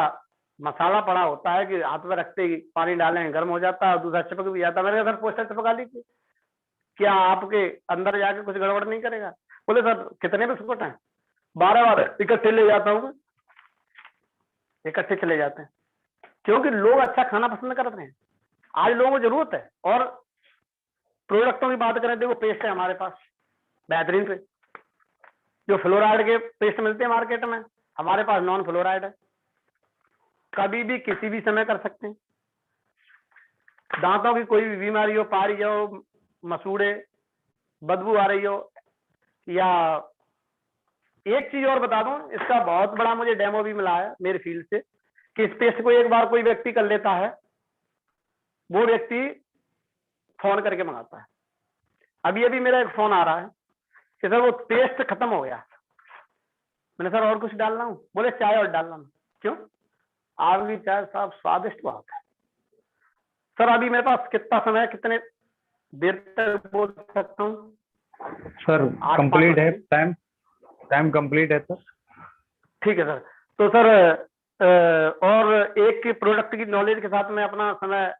मसाला पड़ा होता है कि हाथ में रखते ही पानी डालें गर्म हो जाता है और दूसरा चिपक भी जाता है। मैंने सर पोस्टर चिपका लीजिए, क्या आपके अंदर जाके कुछ गड़बड़ नहीं करेगा? बोले सर कितने बिस्कुट हैं? 12 इकट्ठे ले जाता हूँ, इकट्ठे चले जाते हैं, क्योंकि लोग अच्छा खाना पसंद करते हैं। आज लोगों को जरूरत है। और प्रोडक्टों की बात करें, देखो पेस्ट है हमारे पास बेहतरीन पे, जो फ्लोराइड के पेस्ट मिलते हैं मार्केट में, हमारे पास नॉन फ्लोराइड है। कभी भी किसी भी समय कर सकते हैं। दांतों की कोई भी बीमारी हो, पारी हो, मसूड़े, बदबू आ रही हो, या एक चीज और बता दूं, इसका बहुत बड़ा मुझे डेमो भी मिला है मेरे फील्ड से, कि इस पेस्ट को एक बार कोई व्यक्ति कर लेता है, वो व्यक्ति फोन करके मंगाता है। अभी अभी मेरा एक फोन आ रहा है कि सर वो पेस्ट खत्म हो गया। मैंने सर और कुछ डालना हूं? बोले चाय और डालना हूं। क्यों? आपकी चाय साहब स्वादिष्ट बहुत है। सर अभी मेरे पास कितना समय है, कितने देर तक बोल सकता हूँ? सर कंप्लीट है, टाइम कंप्लीट है सर। ठीक है सर। तो सर और एक प्रोडक्ट की नॉलेज के साथ मैं अपना समय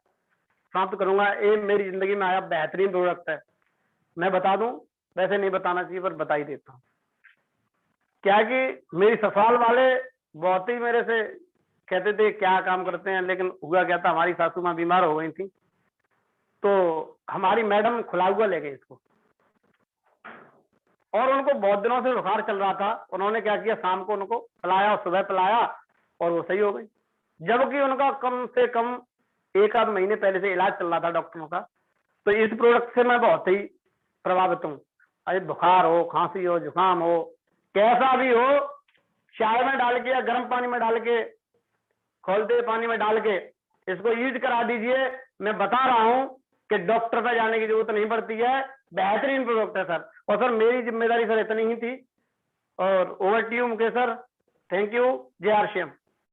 समाप्त करूंगा। ये मेरी जिंदगी में आया बेहतरीन प्रोडक्ट है, मैं बता दूं, वैसे नहीं बताना चाहिए पर बता ही देता हूँ। क्या कि मेरी ससुराल वाले बहुत ही मेरे से कहते थे क्या काम करते हैं, लेकिन हुआ क्या था, हमारी सासू माँ बीमार हो गई थी, तो हमारी मैडम खुला हुआ ले गई इसको, और उनको बहुत दिनों से बुखार चल रहा था। उन्होंने क्या किया, शाम को उनको पिलाया और सुबह पिलाया और वो सही हो गई, जबकि उनका कम से कम 1 आध महीने पहले से इलाज चल रहा था डॉक्टरों का। तो इस प्रोडक्ट से मैं बहुत ही प्रभावित हूँ। अरे बुखार हो, खांसी हो, जुकाम हो, कैसा भी हो, चाय में डाल के या गर्म पानी में डाल के, खौलते पानी में डाल के इसको यूज करा दीजिए। मैं बता रहा हूं कि डॉक्टर पे जाने की जरूरत नहीं पड़ती है। बेहतरीन प्रोडक्ट है सर। और सर मेरी जिम्मेदारी सर इतनी ही थी, और over to you Mukesh sir. Thank you. जय आर सी एम।